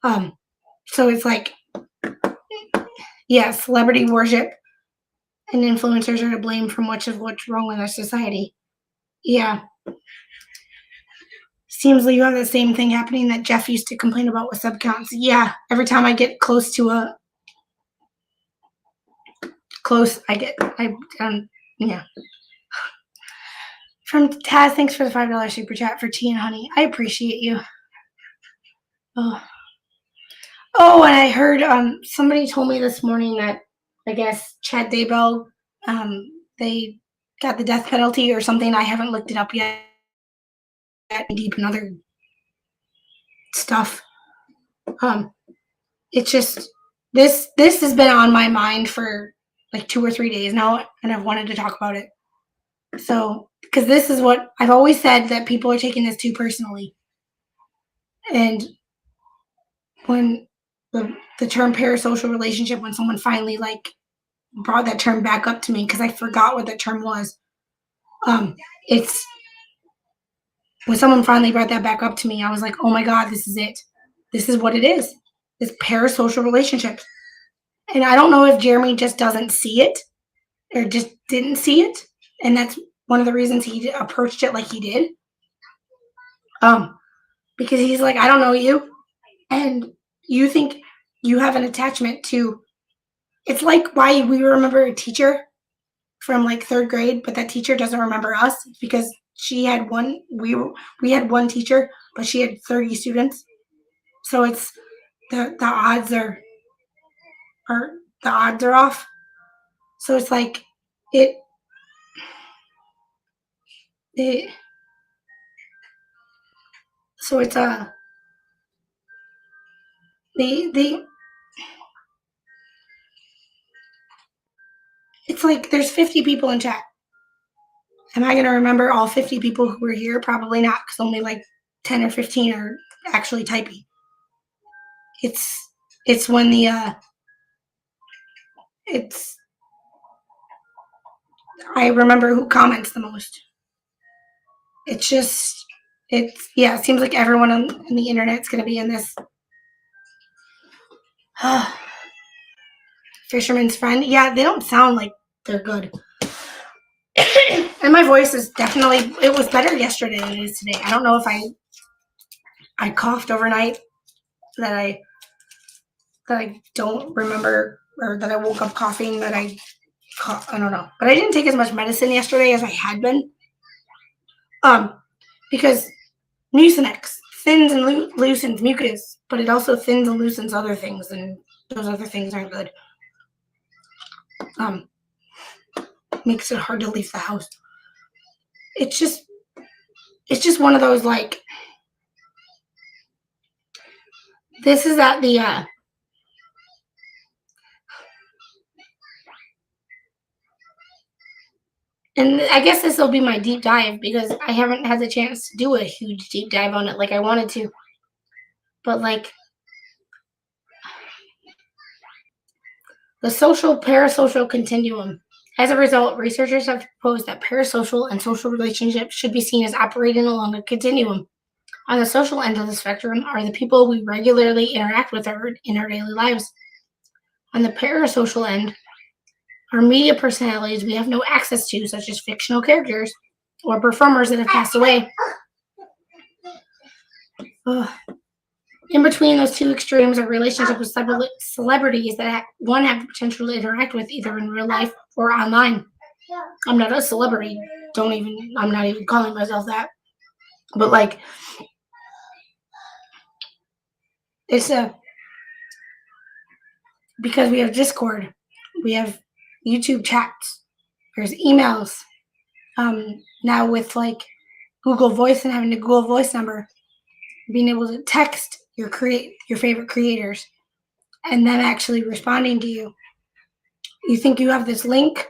B: So it's like, yeah, celebrity worship and influencers are to blame for much of what's wrong with our society. Yeah. Seems like you have the same thing happening that Jeff used to complain about with sub counts. Yeah, every time I get close, yeah. From Taz, thanks for the $5 super chat for tea and honey. I appreciate you. Oh, and I heard somebody told me this morning that I guess Chad Daybell, they got the death penalty or something. I haven't looked it up yet. Deep in other stuff. It's just this has been on my mind for like 2 or 3 days now, and I've wanted to talk about it. So, because this is what I've always said, that people are taking this too personally. And when the term parasocial relationship, when someone finally like brought that term back up to me, because I forgot what that term was. It's when someone finally brought that back up to me, I was like, oh my God, this is it. This is what it is. It's parasocial relationships. And I don't know if Jeremy just doesn't see it or just didn't see it. And that's one of the reasons he approached it like he did. Because he's like, I don't know you. And you think you have an attachment to, it's like why we remember a teacher from like 3rd grade, but that teacher doesn't remember us because she had one, we had one teacher, but she had 30 students. So it's the odds are off. So it's like so it's it's like there's 50 people in chat. Am I going to remember all 50 people who were here? Probably not, because only like 10 or 15 are actually typing. It's when I remember who comments the most. It seems like everyone on the internet's going to be in this. Fisherman's Friend. Yeah, they don't sound like they're good. And my voice is definitely, it was better yesterday than it is today. I don't know if I coughed overnight, that I don't remember, or that I woke up coughing, that I don't know. But I didn't take as much medicine yesterday as I had been. Because Mucinex thins and loosens mucus, but it also thins and loosens other things, and those other things aren't good. Makes it hard to leave the house. It's just one of those, like, this is at the and I guess this will be my deep dive, because I haven't had the chance to do a huge deep dive on it like I wanted to. But like, the parasocial continuum As a result, researchers have proposed that parasocial and social relationships should be seen as operating along a continuum. On the social end of the spectrum are the people we regularly interact with in our daily lives. On the parasocial end are media personalities we have no access to, such as fictional characters or performers that have passed away. In between those two extremes are relationships with celebrities that one have the potential to interact with either in real life or online. I'm not a celebrity. I'm not even calling myself that. But like, it's because we have Discord, we have YouTube chats, there's emails. Now with like Google Voice and having a Google Voice number, being able to text your favorite creators and them actually responding to you. You think you have this link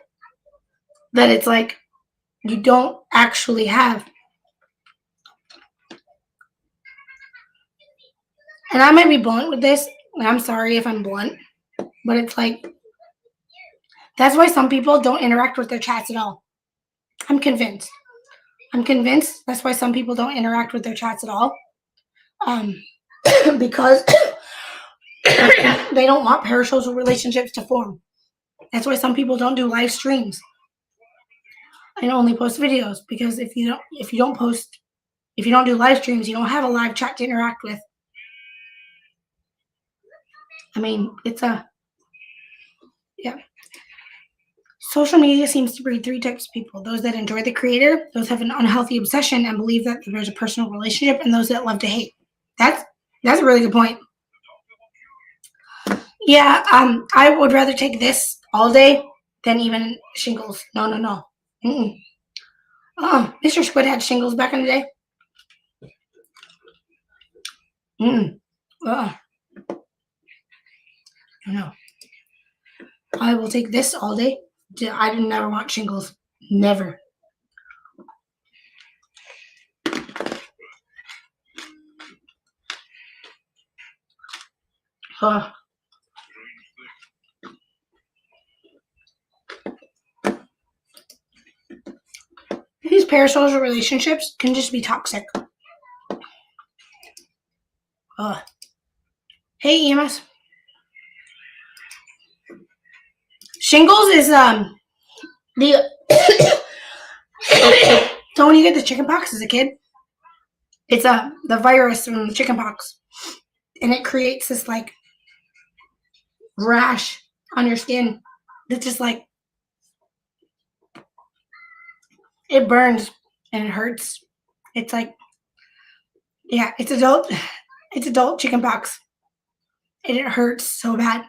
B: that it's like you don't actually have. And I might be blunt with this, and I'm sorry if I'm blunt, but it's like, that's why some people don't interact with their chats at all. I'm convinced that's why some people don't interact with their chats at all. Because they don't want parasocial relationships to form. That's why some people don't do live streams and only post videos, because if you don't do live streams, you don't have a live chat to interact with. I mean, Social media seems to breed three types of people: those that enjoy the creator, those have an unhealthy obsession and believe that there's a personal relationship, and those that love to hate. That's a really good point. Yeah, I would rather take this all day than even shingles. No. Mr. Squid had shingles back in the day. No. I will take this all day. I didn't never want shingles. Never. These parasocial relationships can just be toxic. Hey, EMS. Shingles is the so when you get the chickenpox as a kid, it's the virus from the chickenpox, and it creates this like rash on your skin that's just like, it burns and it hurts. It's like, yeah, it's adult chickenpox, and it hurts so bad.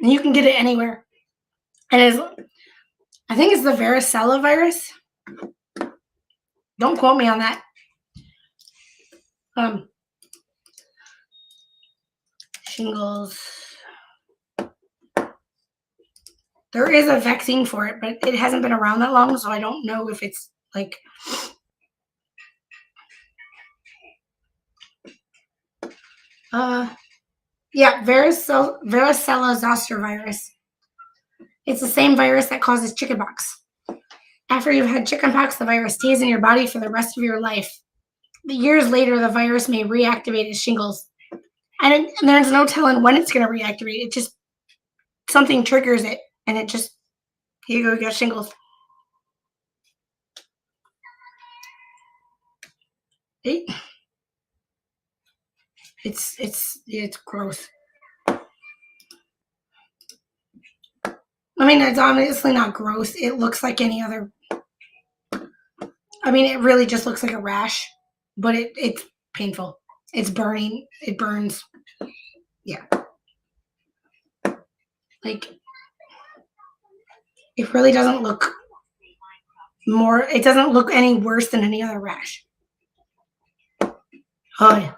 B: And you can get it anywhere. And I think it's the varicella virus. Don't quote me on that. Shingles. There is a vaccine for it, but it hasn't been around that long, so I don't know if it's like. Yeah, varicella zoster virus. It's the same virus that causes chickenpox. After you've had chickenpox, the virus stays in your body for the rest of your life. Years later, the virus may reactivate as shingles. And there's no telling when it's going to reactivate. It just, something triggers it, and it just, here you go, you got shingles. It's gross. I mean, it's obviously not gross. It looks like any other. I mean, it really just looks like a rash, but it's painful. It's burning. It burns. Yeah. Like, it really doesn't look it doesn't look any worse than any other rash. Oh, yeah.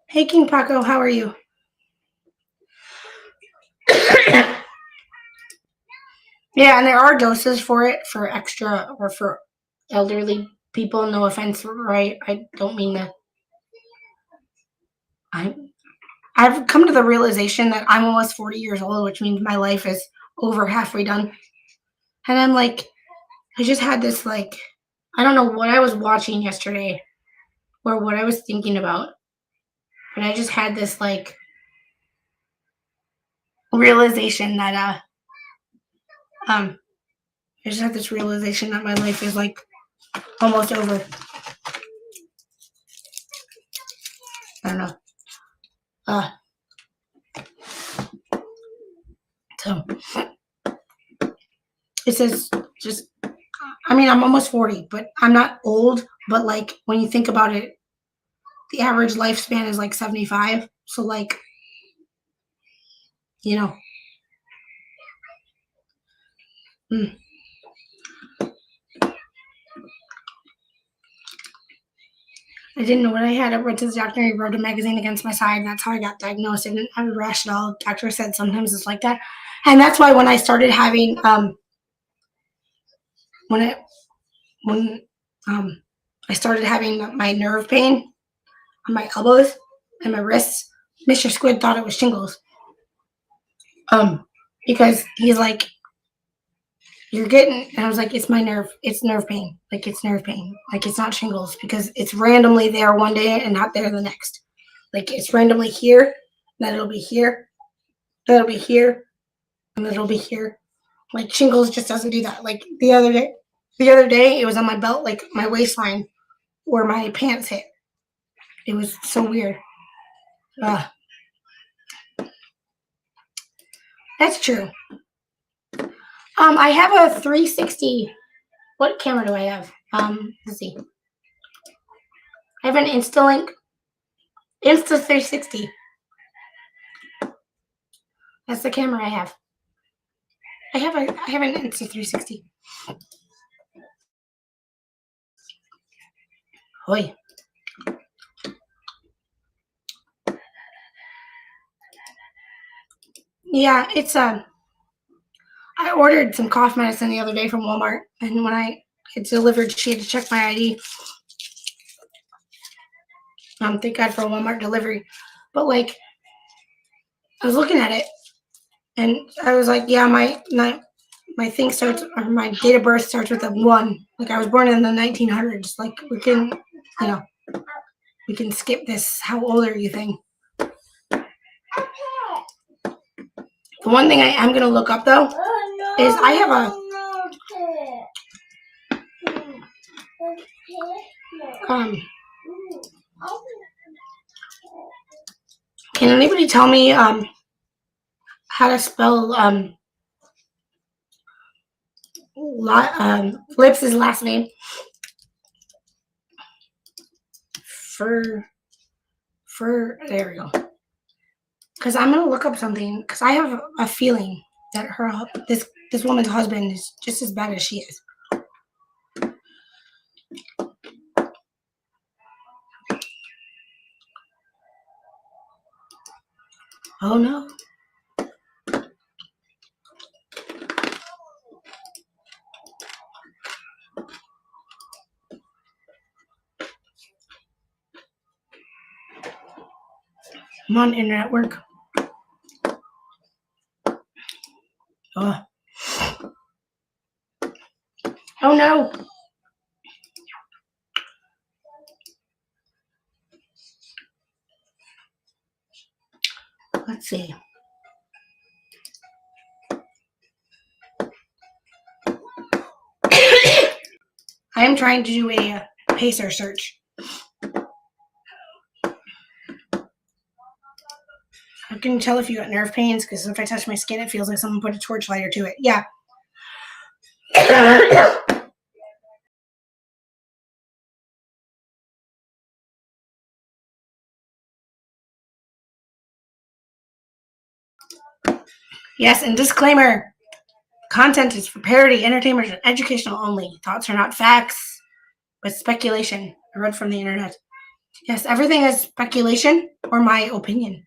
B: Hey, King Paco, how are you? Yeah, and there are doses for it for extra or for elderly people. No offense, right? I don't mean that. I I've come to the realization that I'm almost 40 years old, which means my life is over halfway done. And I'm like, I just had this like, I don't know what I was watching yesterday or what I was thinking about, but I just had this like realization that I just had this realization that my life is like almost over. I don't know. So it says just, I mean, I'm almost 40, but I'm not old. But like when you think about it, the average lifespan is like 75. So like, you know. I didn't know what I had. I went to the doctor. He wrote a magazine against my side. And that's how I got diagnosed. I didn't have a rash at all. The doctor said sometimes it's like that. And that's why when I started having when I started having my nerve pain on my elbows and my wrists, Mr. Squid thought it was shingles. Because he's like, you're getting, and I was like, it's my nerve, it's nerve pain. Like it's nerve pain. Like it's not shingles because it's randomly there one day and not there the next. Like it's randomly here, then it'll be here, then it'll be here, and then it'll be here. Like shingles just doesn't do that. Like the other day it was on my belt, like my waistline where my pants hit. It was so weird. That's true. I have a 360. What camera do I have? Let's see. I have an Insta 360. That's the camera I have. I have an Insta 360. Oi. Yeah, it's I ordered some cough medicine the other day from Walmart, and when it delivered, she had to check my ID. Thank God for Walmart delivery. But like, I was looking at it, and I was like, yeah, my thing starts, or my date of birth starts with a 1. Like I was born in the 1900s. Like we can, we can skip this. How old are you thing? The one thing I am gonna look up though is I have can anybody tell me how to spell Lips' last name? There we go. Because I'm gonna look up something because I have a feeling that this woman's husband is just as bad as she is. Oh no. I'm on internet work. Oh no. Let's see. I am trying to do a pacer search. I can tell if you got nerve pains because if I touch my skin, it feels like someone put a torchlighter to it. Yeah. Yes, and disclaimer. Content is for parody, entertainment, and educational only. Thoughts are not facts, but speculation. I read from the internet. Yes, everything is speculation or my opinion.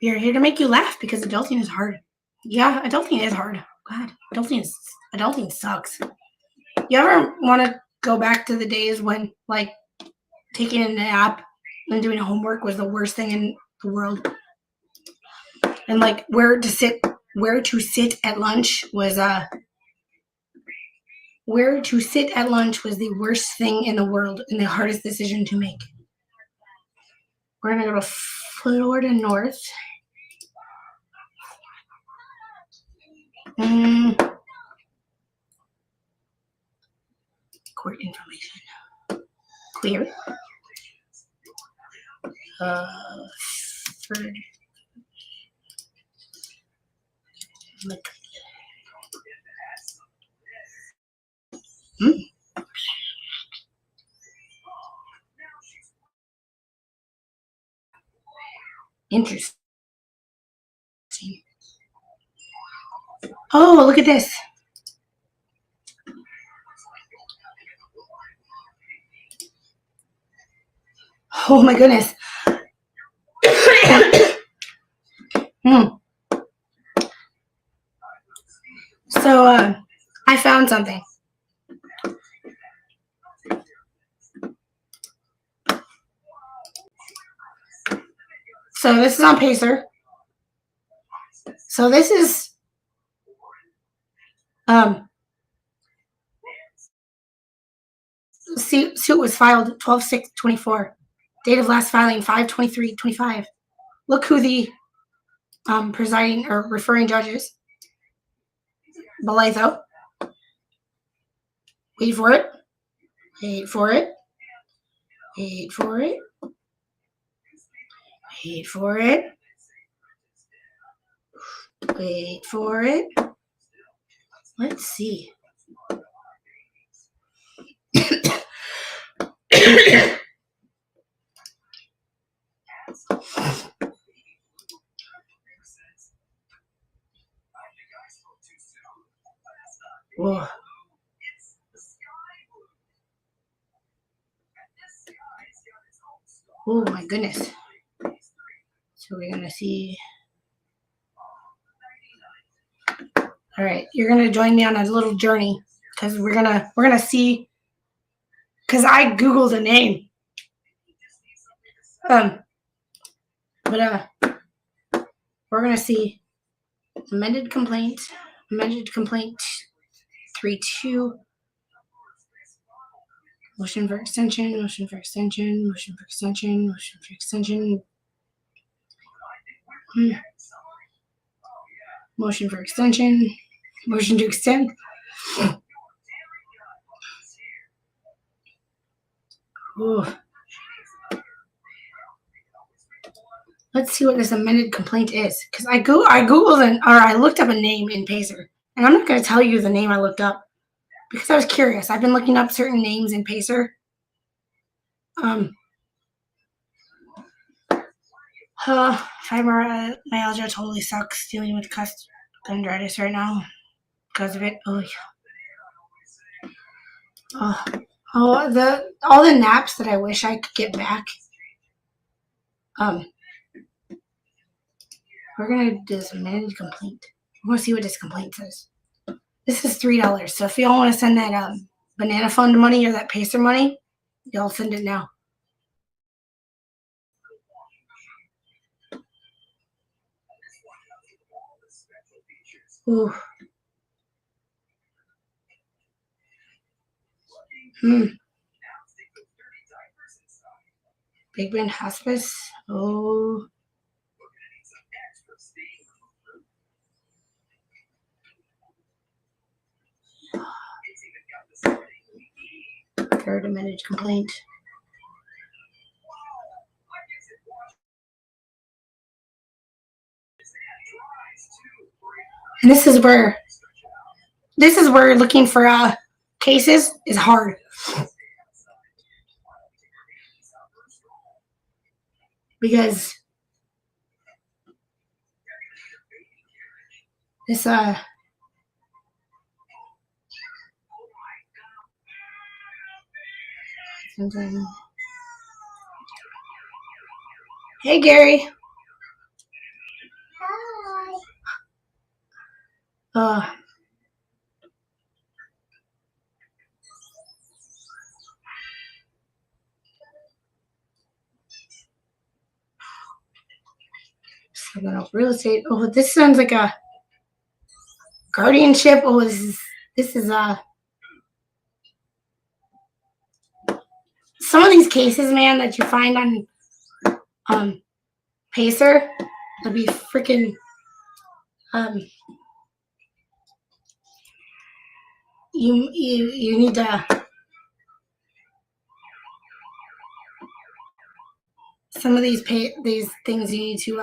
B: We are here to make you laugh because adulting is hard. Yeah, adulting is hard. God, adulting sucks. You ever want to go back to the days when, like, taking a nap and doing homework was the worst thing in the world? And like where to sit at lunch was where to sit at lunch was the worst thing in the world and the hardest decision to make. We're gonna go to Florida North. Court information. Clear. For Interesting. Oh, look at this. Oh my goodness. So I found something. So this is on Pacer. So this is suit was filed 12/6/24. Date of last filing 5/23/25. Look who the presiding or referring judge is. Belaytho. Wait for it. Wait for it. Wait for it. Wait for it. Wait for it. Let's see. Whoa. Oh my goodness. So we're gonna see. All right, you're gonna join me on a little journey because we're gonna see. Because I googled a name. But we're gonna see amended complaint 3-2. Motion for extension. Motion for extension. Motion for extension. Motion for extension. Motion for extension. Motion to extend. Ooh. Let's see what this amended complaint is, because I googled I looked up a name in Pacer, and I'm not going to tell you the name I looked up because I was curious. I've been looking up certain names in Pacer. Fibromyalgia totally sucks. Dealing with chondritis right now because of it. All the naps that I wish I could get back. We're gonna do this amended complaint. We're gonna see what this complaint says. This is $3. So if y'all want to send that banana fund money or that Pacer money, y'all send it now. Ooh. Big Bend Hospice. Oh. Third amended complaint. And this is where looking for cases is hard. Because this Hey Gary. Hi. I don't know, real estate. Oh, this sounds like a guardianship. Oh, this is some of these cases, man, that you find on Pacer, that'd be freaking you need to some of these things you need to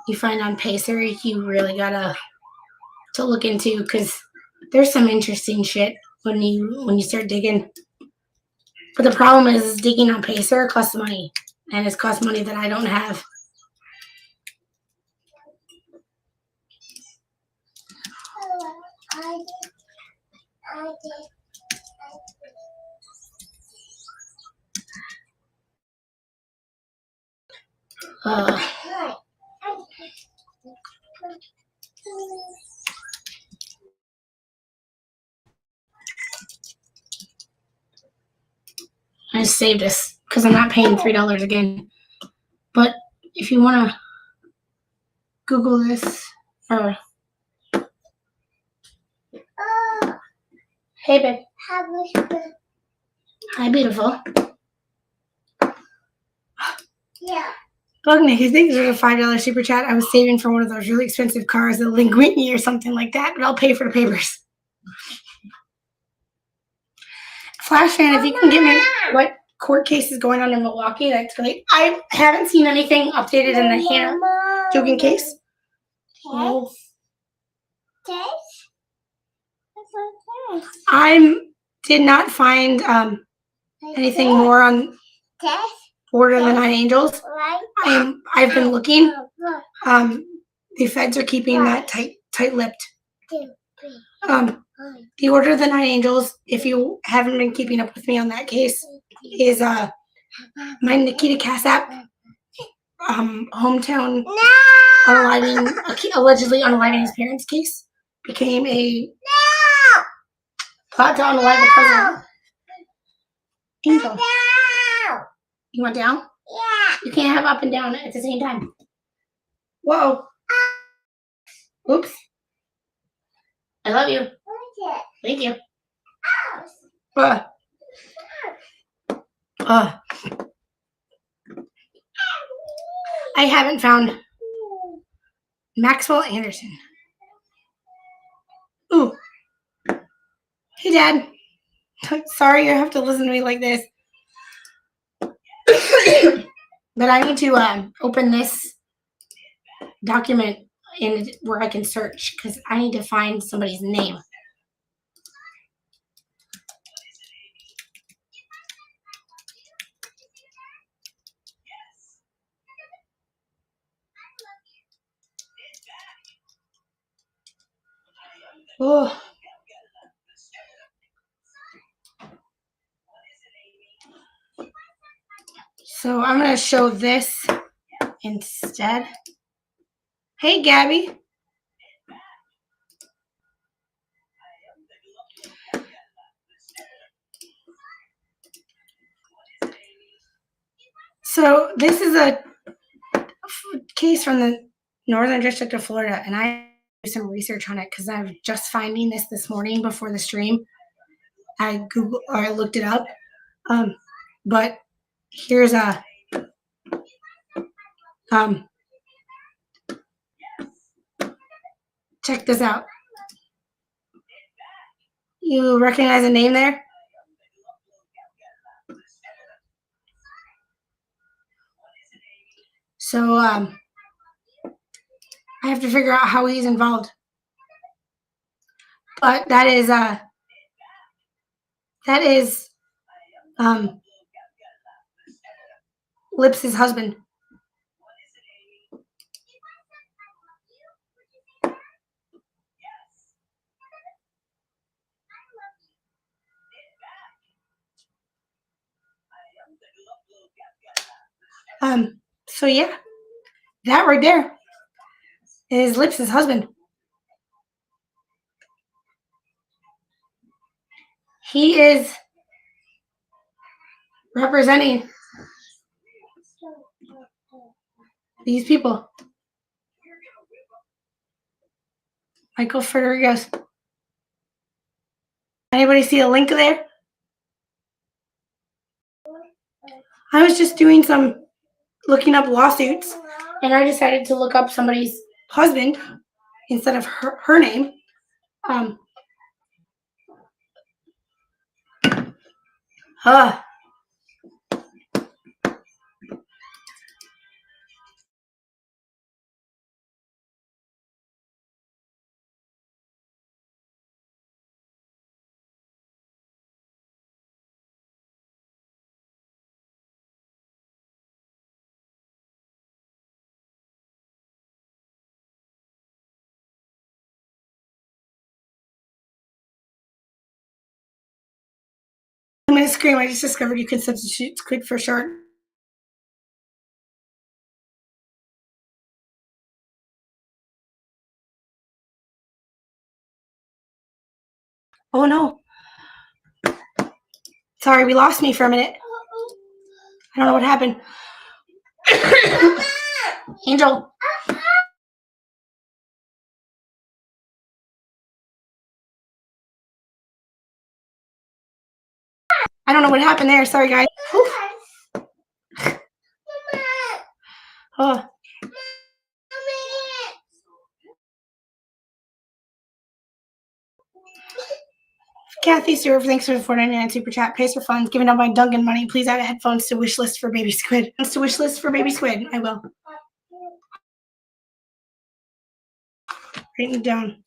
B: you find on Pacer, you really gotta to look into, because there's some interesting shit when you start digging. But the problem is digging on Pacer costs money, and it's cost money that I don't have. I saved this because I'm not paying $3 again. But if you want to Google this, or hey babe, hi beautiful.
C: Yeah.
B: Bugnick, I think there's a $5 super chat. I was saving for one of those really expensive cars, the Linguini or something like that, but I'll pay for the papers. Flash fan, if you can give me what court case is going on in Milwaukee, that's great. I haven't seen anything updated in the Hannah Dugan case. Oh. I did not find anything more on Order of the Nine Angels. I've been looking. The feds are keeping that tight-lipped. The Order of the Nine Angels, if you haven't been keeping up with me on that case, is my Nikita Kassap hometown allegedly unaliving his parents case became a plot to unalive the president. Angel, you want down? Yeah. You can't have up and down at the same time. Whoa. Oops. I love you. Thank you. I haven't found Maxwell Anderson. Ooh. Hey, Dad. Sorry you have to listen to me like this. But I need to open this document where I can search, because I need to find somebody's name. Oh. So I'm going to show this instead. Hey, Gabby. So this is a case from the Northern District of Florida, and I do some research on it because I'm just finding this morning before the stream. I looked it up, but here's a check this out. You recognize the name there? So I have to figure out how he's involved. But that is Lips' husband. So yeah, that right there is Lips' husband. He is representing These people. Michael Federico's. Anybody see a link there? I was just doing some looking up lawsuits, and I decided to look up somebody's husband instead of her name. I'm gonna scream. I just discovered you can substitute Squid for shark. Oh no. Sorry, we lost me for a minute. I don't know what happened. Angel. I don't know what happened there. Sorry, guys. Oh. Kathy Stewart, thanks for the $4.99 super chat. Pays for funds. Giving up my Dunkin' money. Please add headphones to wish list for baby squid. To wish list for baby squid. I will. Writing it down.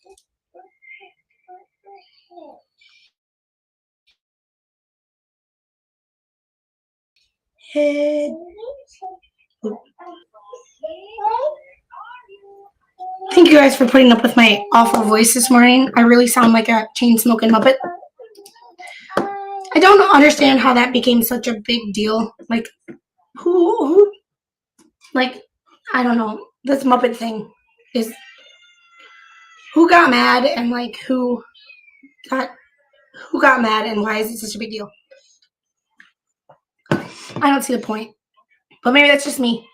B: Head. Thank you guys for putting up with my awful voice this morning. I really sound like a chain smoking Muppet. I don't understand how that became such a big deal. Like, who like, I don't know. This Muppet thing is who got mad and like who got mad and why is it such a big deal? I don't see the point. But maybe that's just me.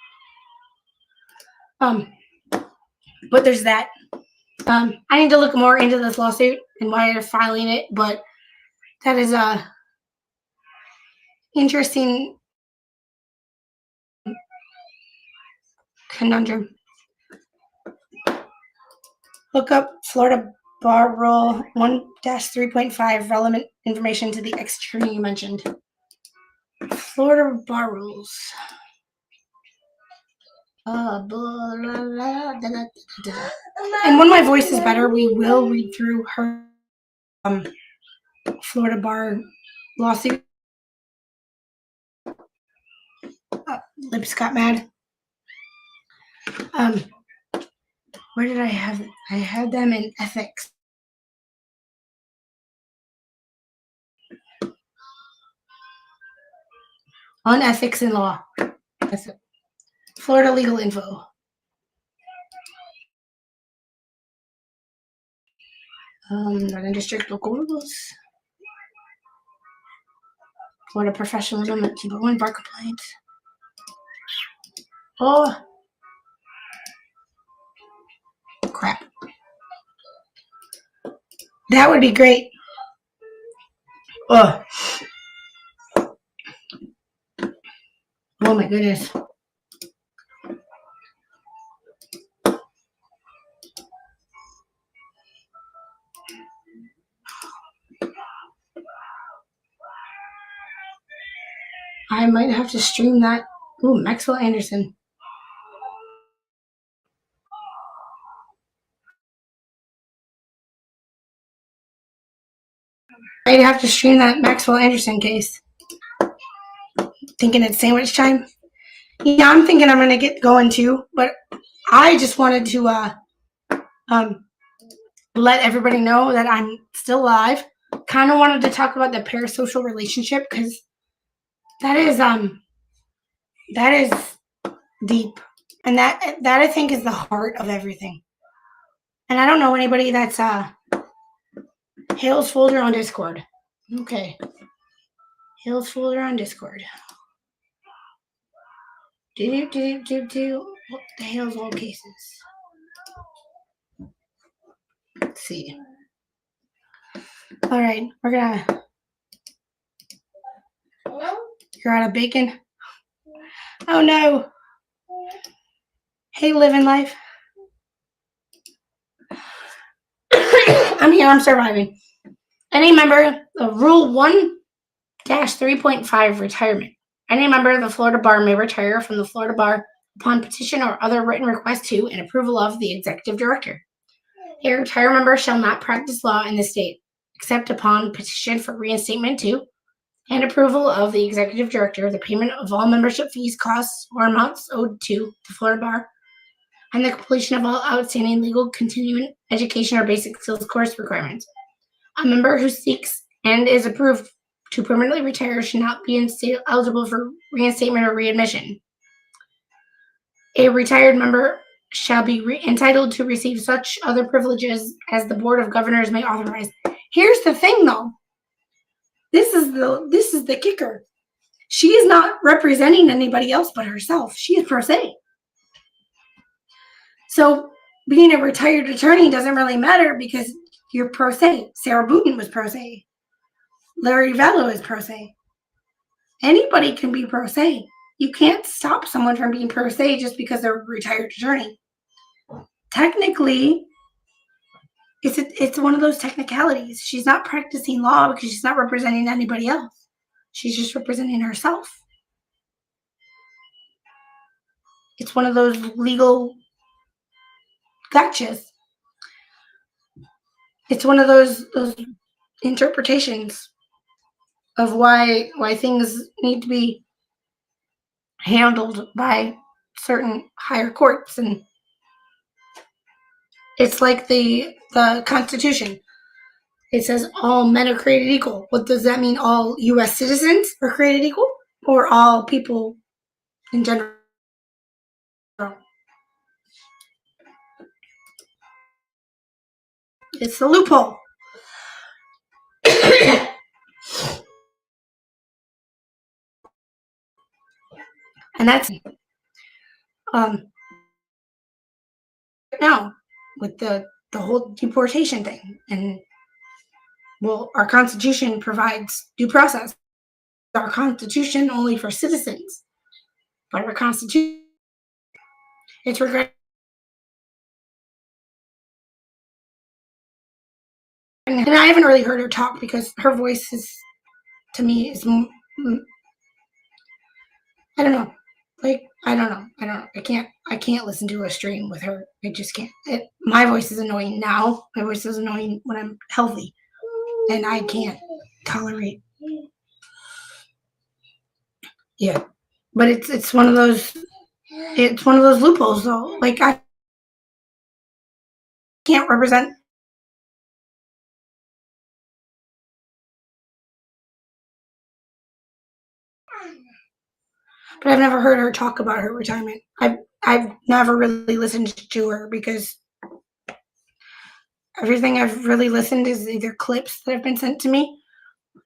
B: But there's that. I need to look more into this lawsuit and why they're filing it, but that is a interesting conundrum. Look up Florida Bar Rule 1-3.5 relevant information to the ex-attorney you mentioned. Florida Bar Rules. And when my voice is better, we will read through her Florida Bar lawsuit. Lips got mad. Where did I have it? I had them in ethics. On ethics and law. That's it. Florida legal info. Northern District local rules. Florida professionalism at 2.1 bar compliance. Oh. Crap. That would be great. Oh. Oh my goodness. I might have to stream that. Ooh, Maxwell Anderson. I'd have to stream that Maxwell Anderson case. Thinking it's sandwich time. Yeah, I'm thinking I'm gonna get going too, but I just wanted to let everybody know that I'm still alive. Kind of wanted to talk about the parasocial relationship because that is deep, and that I think is the heart of everything. And I don't know anybody that's Hales folder on Discord. Okay, Hales folder on Discord. the Hales all cases. Let's see. All right, we're gonna. You're out of bacon. Oh no. Hey, living life. I'm here. I'm surviving. Any member of Rule 1-3.5 retirement. Any member of the Florida Bar may retire from the Florida Bar upon petition or other written request to and approval of the executive director. A retired member shall not practice law in the state, except upon petition for reinstatement to and approval of the executive director, the payment of all membership fees, costs, or amounts owed to the Florida Bar, and the completion of all outstanding legal continuing education or basic skills course requirements. A member who seeks and is approved to permanently retire should not be eligible for reinstatement or readmission. A retired member shall be entitled to receive such other privileges as the Board of Governors may authorize. Here's the thing, though. This is the kicker. She is not representing anybody else but herself. She is pro se. So being a retired attorney doesn't really matter because you're pro se. Sarah Booten was pro se. Larry Vallow is pro se. Anybody can be pro se. You can't stop someone from being pro se just because they're a retired attorney. Technically, it's one of those technicalities. She's not practicing law because she's not representing anybody else. She's just representing herself. It's one of those legal gotchas. It's one of those interpretations of why things need to be handled by certain higher courts. And it's like the Constitution. It says all men are created equal. What does that mean? All U.S. citizens are created equal, or all people in general? It's the loophole. And that's now with the whole deportation thing. And well, our Constitution provides due process. Our Constitution only for citizens, but our Constitution, it's regretted. And I haven't really heard her talk because her voice is, to me, is, I don't know. Like, I don't know. I can't listen to a stream with her. I just can't. My voice is annoying now. My voice is annoying when I'm healthy. And I can't tolerate. Yeah. But it's one of those loopholes though. Like I can't represent. But I've never heard her talk about her retirement. I've never really listened to her because everything I've really listened is either clips that have been sent to me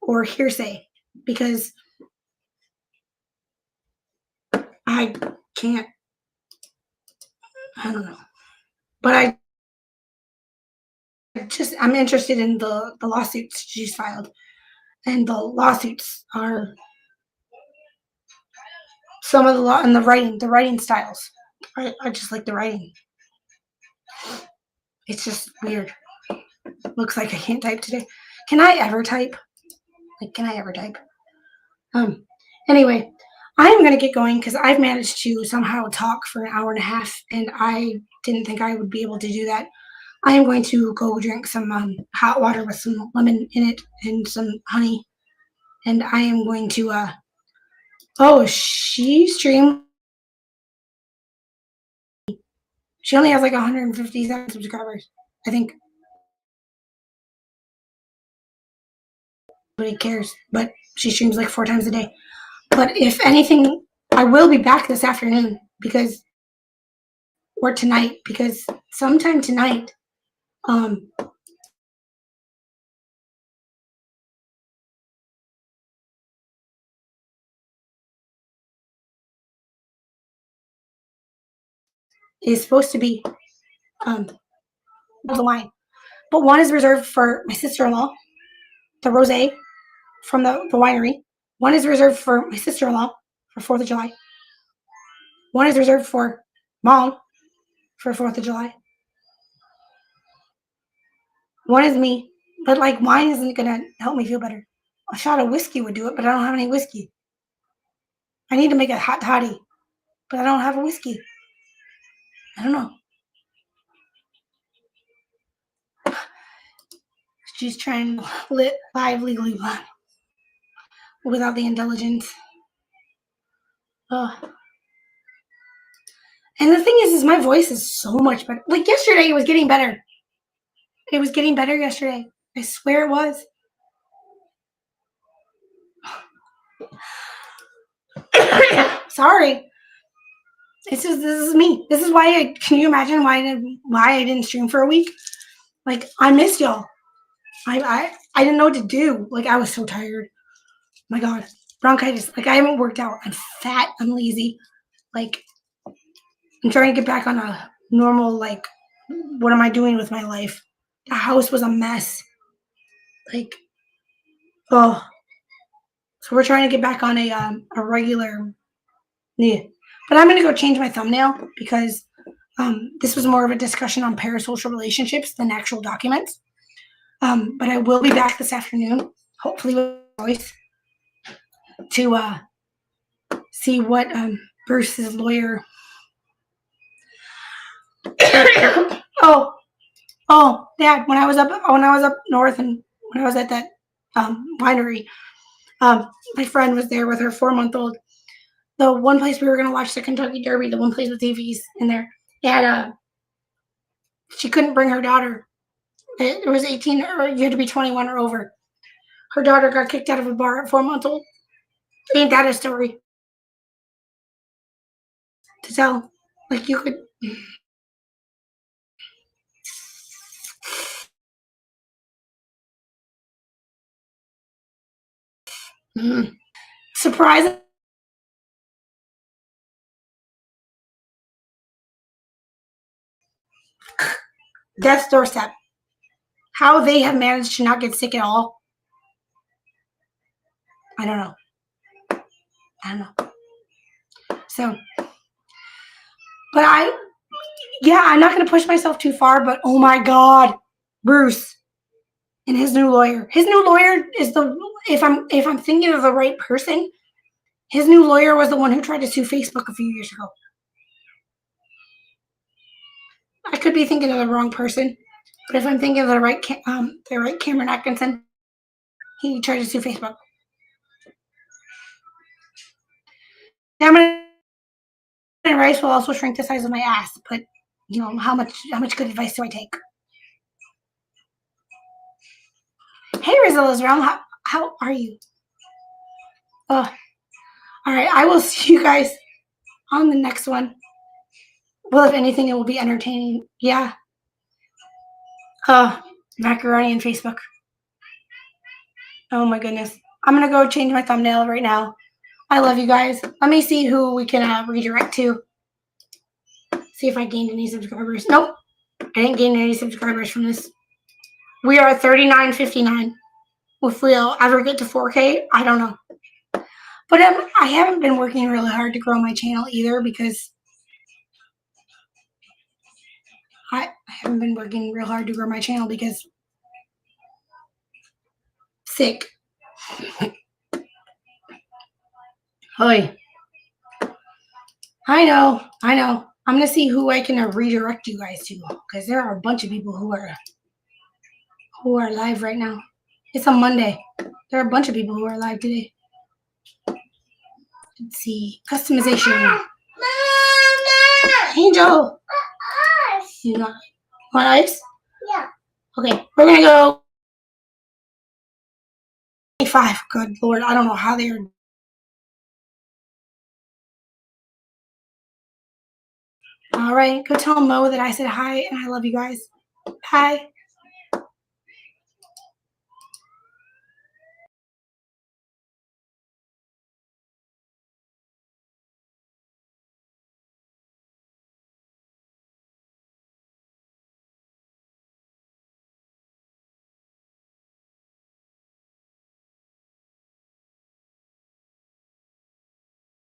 B: or hearsay because I can't. I don't know. But I'm interested in the lawsuits she's filed. And the lawsuits are some of the law and the writing styles. I just like the writing. It's just weird. Looks like I can't type today. Can I ever type? Anyway, I am gonna get going because I've managed to somehow talk for an hour and a half, and I didn't think I would be able to do that. I am going to go drink some hot water with some lemon in it and some honey, and I am going to. She streamed. She only has like 157 subscribers, I think. Nobody cares, but she streams like 4 times a day. But if anything, I will be back this afternoon or tonight, because sometime tonight, is supposed to be the wine, but one is reserved for my sister-in-law, the rosé from the winery. One is reserved for my sister-in-law for 4th of July. One is reserved for Mom for 4th of July. One is me, but like wine isn't gonna help me feel better. A shot of whiskey would do it, but I don't have any whiskey. I need to make a hot toddy, but I don't have a whiskey. I don't know. She's trying to live legally blind without the intelligence. Ugh. And the thing is my voice is so much better. Like yesterday, it was getting better. It was getting better yesterday. I swear it was. Sorry. This is me. This is why can you imagine why I didn't stream for a week? Like I missed y'all. I didn't know what to do. Like I was so tired. My God, bronchitis. Like I haven't worked out. I'm fat. I'm lazy. Like I'm trying to get back on a normal. Like what am I doing with my life? The house was a mess. Like oh, so we're trying to get back on a regular. Yeah, but I'm gonna go change my thumbnail because this was more of a discussion on parasocial relationships than actual documents. But I will be back this afternoon, hopefully with voice, to see what Bruce's lawyer. oh, Dad! When I was up north and when I was at that winery, my friend was there with her 4-month-old. The one place we were gonna watch the Kentucky Derby, the one place with TVs in there, and she couldn't bring her daughter. It was 18, or you had to be 21 or over. Her daughter got kicked out of a bar at 4-month-old. Ain't that a story to tell? Like you could. Surprise. Death's doorstep. How they have managed to not get sick at all, I don't know. So, but I'm not going to push myself too far, but oh my God, Bruce and his new lawyer. His new lawyer is if I'm thinking of the right person, his new lawyer was the one who tried to sue Facebook a few years ago. I could be thinking of the wrong person, but if I'm thinking of the right Cameron Atkinson, he tried to sue Facebook. Salmon and rice will also shrink the size of my ass, but you know how much good advice do I take? Hey, Rizzle Israel, how are you? All right, I will see you guys on the next one. Well, if anything, it will be entertaining. Yeah. Macaroni and Facebook. Oh my goodness. I'm gonna go change my thumbnail right now. I love you guys. Let me see who we can redirect to. See if I gained any subscribers. Nope. I didn't gain any subscribers from this. We are at 39.59. If we'll ever get to 4K, I don't know. But I haven't been working really hard to grow my channel either because I haven't been working real hard to grow my channel because sick. Hi. I know. I'm gonna see who I can redirect you guys to because there are a bunch of people who are live right now. It's a Monday. There are a bunch of people who are live today. Let's see. Customization. Mama! Angel! You want ice? Yeah. Okay, we're gonna go 25. Good Lord, I don't know how they are. All right, go tell Mo that I said hi and I love you guys. Bye.